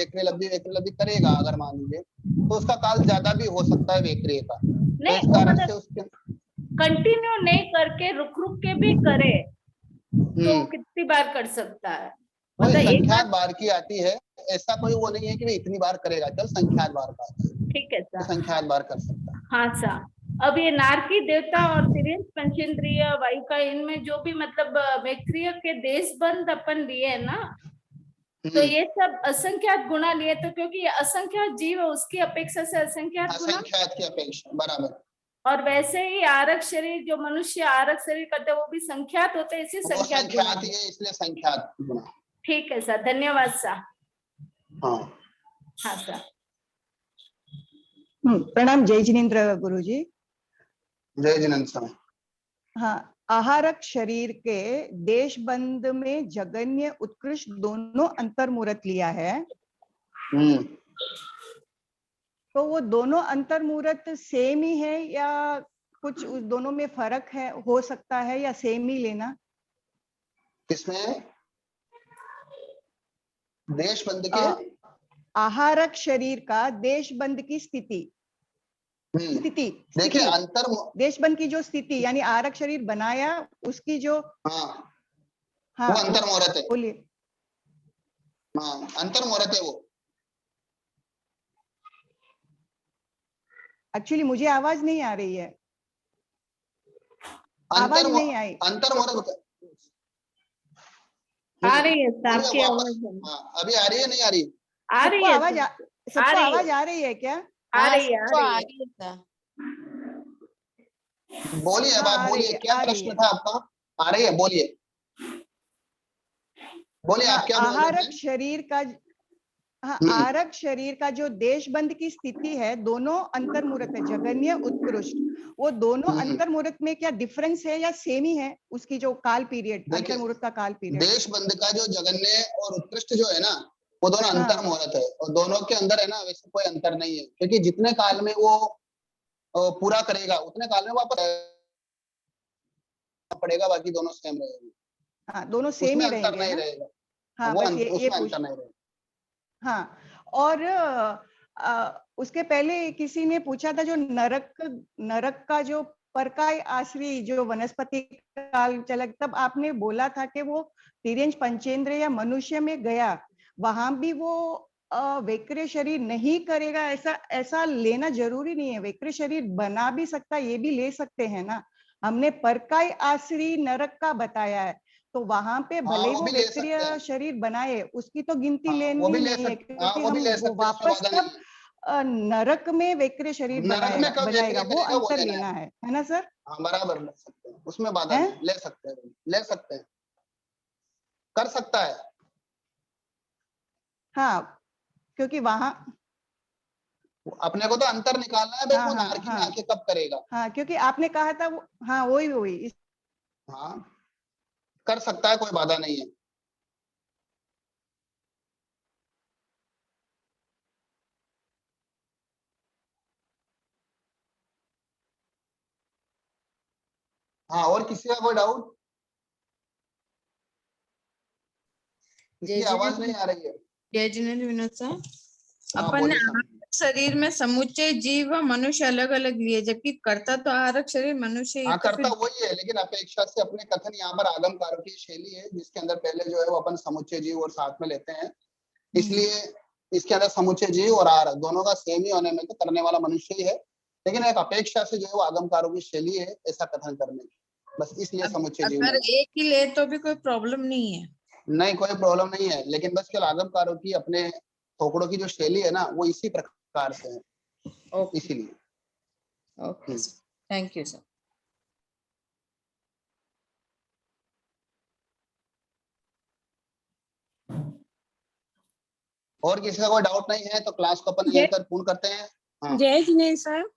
करेगा अगर मान लीजिए, तो उसका काल ज्यादा भी हो सकता है वेक्रे का। नहीं, तो इस कारण से उसके कंटिन्यू नहीं करके रुक रुक के भी करे तो कितनी बार कर सकता है? कोई मतलब एक संख्यात बार, बार की आती है, ऐसा कोई वो नहीं है कि वे इतनी बार करेगा, चल संख्यात बार का आता है, ठीक है तो सर। संख्यात बार कर सकता है। हाँ सर। अब ये नारकी देवता और तिर्यंच पंचेंद्रिय वायुका, इनमें जो भी मतलब वैक्रिय के देशबंध अपन लिए ना, तो ये सब असंख्यात गुणा लिए, तो क्योंकि ये असंख्यात जीव है उसकी अपेक्षा से असंख्यात गुणा, असंख्यात की अपेक्षा बराबर। और वैसे ही आरक शरीर जो मनुष्य आरक शरीर करते हैं वो भी संख्यात होते हैं, इसी वो संख्यात गुणा। संख्यात ही है, इसलिए संख्यात गुणा। ठीक है सर, धन्यवाद सर। हाँ हाँ सर। प्रणाम जय जिनेन्द्र गुरुजी। जय जिनेन्द्र स्वामी। हाँ, आहारक शरीर के देशबंध में जगन्य उत्कृष्ट दोनों अंतर्मूर्त लिया है, तो वो दोनों अंतर्मूर्त सेम ही है या कुछ उस दोनों में फर्क है, हो सकता है, या सेम ही लेना? किसमें? देशबंध के आहारक शरीर का देशबंध की स्थिति देखिए अंतर देशबंध की जो स्थिति यानी आहारक शरीर बनाया उसकी जो हाँ हाँ वो अंतर्मूर्त है। बोलिए। हाँ अंतर्मूर्त है वो। एक्चुअली मुझे आवाज नहीं आ रही है, आवाज नहीं आई। अंतर्मूर्त आ रही है सर आपकी आवाज? हाँ अभी आ रही है, नहीं आ रही? आ रही है, सबको आवाज आ रही है क्या? आ रही है। बोलिए, अब आप बोलिए, क्या प्रश्न था आपका? आ रही है, बोलिए बोलिए आप क्या बोल रहे थे? आहारक शरीर का आहारक शरीर का जो देशबंध की स्थिति है, दोनों अंतर्मूर्त है, जगन्य उत्कृष्ट, वो दोनों अंतर्मूर्त में क्या डिफरेंस है या सेम ही है? उसकी जो काल पीरियड, अंतर्मूर्त का काल पीरियड, देशबंध का जो जगन्य और उत्कृष्ट जो है ना, वो दोनों अंतर्मूर्त है, और दोनों के अंदर है ना वैसे कोई अंतर नहीं है, क्योंकि जितने काल में वो पूरा करेगा उतने काल में वापस पड़ेगा, बाकी दोनों सेम रहेंगे। हाँ दोनों सेम ही रहेंगे, नहीं रहेगा। हाँ बस ये अंतर नहीं रहेगा। हाँ, और उसके पहले किसी ने पूछा था जो नरक का जो परकाय आश्री जो वनस्पति काल चला, तब आपने बोला था कि वो तिर्यंच पंचेंद्र या मनुष्य में गया, वहां भी वो वैक्रिय शरीर नहीं करेगा, ऐसा लेना जरूरी नहीं है। वैक्रिय शरीर बना भी सकता, ये भी ले सकते हैं ना। हमने परकाय आश्री नरक का बताया है, तो वहां पे भले वो वैक्रिय शरीर बनाए उसकी तो गिनती लेनी नहीं है, क्योंकि हम वापस कब नरक में वैक्रिय शरीर बनाएगा वो अंतर लेना है ना सर? हाँ बराबर ले सकते हैं, उसमें बाधा नहीं, ले सकते हैं, कर सकता है। हाँ क्योंकि वहां अपने को तो अंतर निकालना है, वो नारकी में आके कब करेगा। हाँ क्योंकि आपने कहा था वो, हाँ वही हाँ कर सकता है, कोई बाधा नहीं है। हाँ और किसी का कोई डाउट? किसी आवाज नहीं आ रही है? जय जिनेन्द्र विनोद सर, अपन ने शरीर में समुच्चय जीव व मनुष्य अलग अलग लिए, जबकि कर्ता तो आहारक शरीर मनुष्य। हाँ कर्ता वही है, लेकिन अपेक्षा से अपने कथन यहाँ पर आगम कारक की शैली है, जिसके अंदर पहले जो है वो अपन समुच्चय जीव और साथ में लेते हैं, इसलिए इसके अंदर समुच्चय जीव और आहारक दोनों का सेम ही होने में तो करने वाला मनुष्य ही है, लेकिन एक अपेक्षा से जो है वो आगम कारक की शैली है ऐसा कथन करने की, बस इसलिए समुच्चय जीव। अगर एक ही ले तो भी कोई प्रॉब्लम नहीं है? नहीं, कोई प्रॉब्लम नहीं है, लेकिन बस केवल आगम कारक की अपने थोकड़ों की जो शैली है ना वो इसी प्रकार से है, इसीलिए। Okay, thank you sir. और किसी का कोई डाउट नहीं है तो क्लास को अपन यहीं पर पूर्ण करते हैं। हाँ। जय जिनेन्द्र सर।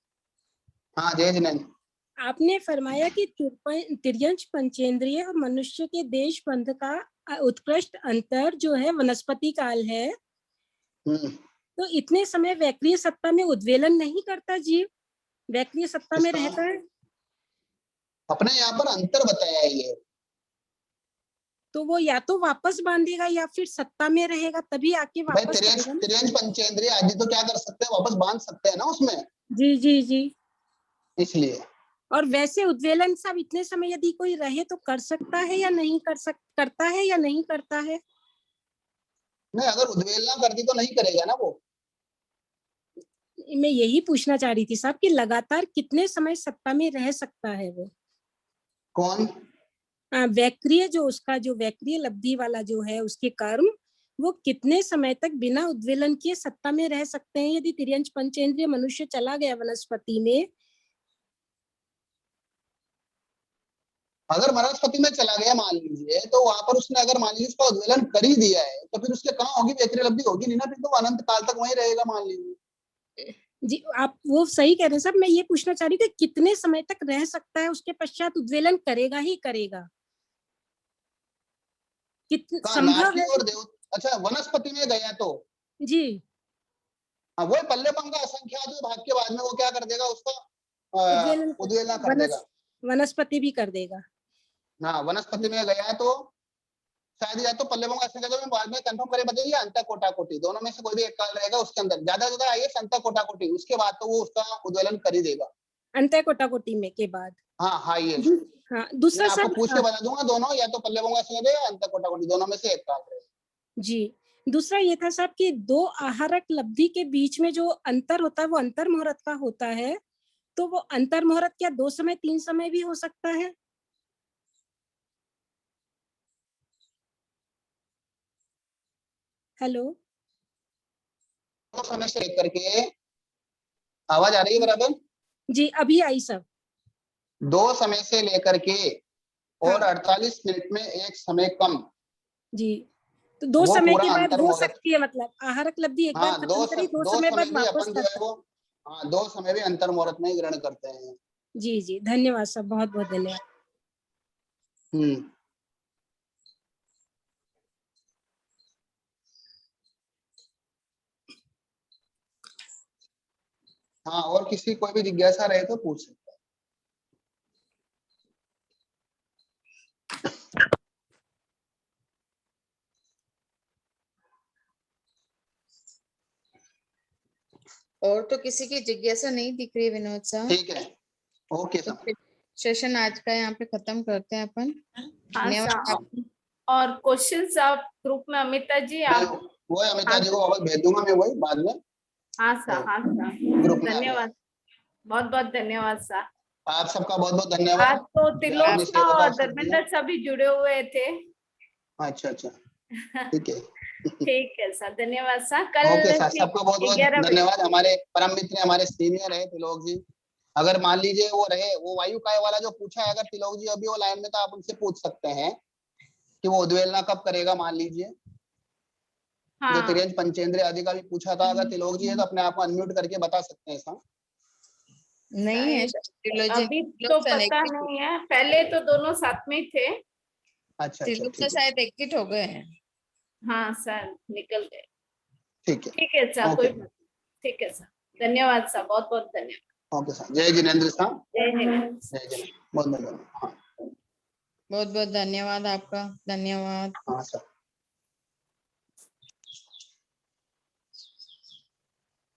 हाँ जय जिनेन्द्र। आपने फरमाया कि तिर्यंच पंचेंद्रिय और मनुष्य के देशबंध का उत्कृष्ट अंतर जो है वनस्पति काल है, तो इतने समय वैक्रिय सत्ता में उद्वेलन नहीं करता जीव, वैक्रिय सत्ता में रहता है। अपने यहाँ पर अंतर बताया है ये, तो वो या तो वापस बांधेगा या फिर सत्ता में रहेगा, तभी आके वापस तिर्यंच पंचेंद्रिय आदि तो क्या कर सकते हैं, वापस बांध सकते हैं ना उसमें। जी जी जी, इसलिए और वैसे उद्वेलन साहब इतने समय यदि कोई रहे तो कर सकता है या नहीं करता है या नहीं करता है? नहीं, अगर उद्वेलना कर दी तो नहीं करेगा ना वो। मैं यही पूछना चाह रही थी साहब कि लगातार कितने समय सत्ता में रह सकता है वो? कौन? वैक्रिय, जो उसका जो वैक्रिय लब्धि वाला जो है उसके कर्म, वो कितने समय तक बिना उद्वेलन किए सत्ता में रह सकते हैं यदि तिर्यंच पंचेंद्रिय मनुष्य चला गया वनस्पति में? अगर वनस्पति में चला गया मान लीजिए, तो वहां पर उसने अगर मान लीजिए उसका उद्वेलन कर ही दिया है, तो फिर उसके कहाँ होगी वैक्रिय लब्धि? होगी नहीं ना, फिर तो वो अनंत काल तक वहीं रहेगा मान लीजिए। जी आप वो सही कह रहे हैं साहब, मैं ये पूछना चाह रही थी कितने समय तक रह सकता है, उसके पश्चात उद्वेलन करेगा ही करेगा? संभव है? अच्छा, वनस्पति में गया तो जी हाँ, वो पल्लेपम का असंख्या जो भाग के बाद में वो क्या कर देगा, उसका उद्वेलना कर देगा, वनस्पति भी कर देगा। हाँ, वनस्पति में गया है तो शायद या तो पल्लेपम का असंख्या जो बाद में कंफर्म करे बताइए, अंत कोटा कोटि दोनों में से कोई भी एक काल रहेगा उसके अंदर, ज्यादा ज्यादा आइए अंत कोटा कोटि, उसके बाद तो वो उसका उद्वेलन कर ही देगा अंत कोटा कोटि में के बाद। हाँ ये हाँ दूसरा आपको सर पूछ के बता दूंगा, दोनों या तो पल्लेपम का असंख्या या अंत कोटा कोटि दोनों में से एक काल रहेगा। जी दूसरा ये था साहब कि दो आहारक लब्धि के बीच में जो अंतर होता है वो अंतर मुहूर्त का होता है, तो वो अंतर मुहूर्त क्या 2 समय 3 समय भी हो सकता है? हेलो, 2 समय से लेकर के, आवाज आ रही है बराबर? जी अभी आई सब। 2 समय से लेकर के और 48 मिनट में एक समय कम। जी तो 2 वो समय पूरा के बाद अंतर हो मुहूर्त, सकती है, मतलब आहारक लब्धि एक बार खत्म करी 2 समय बाद भी वापस अपन जो है वो 2 समय भी अंतर मुहूर्त में ही ग्रहण करते हैं। जी जी धन्यवाद सब, बहुत बहुत धन्यवाद। हाँ, और किसी कोई भी जिज्ञासा रहे तो पूछ सकते हैं। और तो किसी की जिज्ञासा नहीं दिख रही विनोद साहब। ठीक है, ओके सर। सेशन आज का यहाँ पे खत्म करते हैं अपन। धन्यवाद। और क्वेश्चंस आप ग्रुप में अमिता जी आप वो अमिता जी को वापस भेज दूंगा मैं वही बाद में। हाँ सर, हाँ सर, धन्यवाद, बहुत बहुत धन्यवाद सर। आप सबका बहुत बहुत धन्यवाद। आज तो त्रिलोक और धर्मेंद्र सभी जुड़े हुए थे। अच्छा ठीक है ठीक है सर, धन्यवाद सर। कल ओके सर, सबका बहुत बहुत धन्यवाद। हमारे परम मित्र हमारे सीनियर है तिलोक जी, अगर मान लीजिए वो रहे, वो वायु काय वाला जो पूछा है, अगर तिलोक जी अभी वो लाइन में तो आप उनसे पूछ सकते हैं कि वो उद्वेलना कब करेगा मान लीजिए। हाँ। जो तिर्यंच पंचेंद्रिय आदि का भी पूछा था, अगर तिलोक जी है तो अपने आप को अनम्यूट करके बता सकते हैं सर। नहीं है अभी तो पता नहीं है, पहले तो दोनों साथ में थे। अच्छा तो शायद एग्जिट हो गए हैं। हाँ सर, निकल गए। ठीक है सर, कोई ठीक है सर, धन्यवाद सर, बहुत बहुत धन्यवाद। ओके सर, जय जिनेंद्र साहब। जय जिनेंद्र, जय जिनेंद्र, बहुत बहुत धन्यवाद। बहुत बहुत धन्यवाद आपका, धन्यवाद। हाँ सर।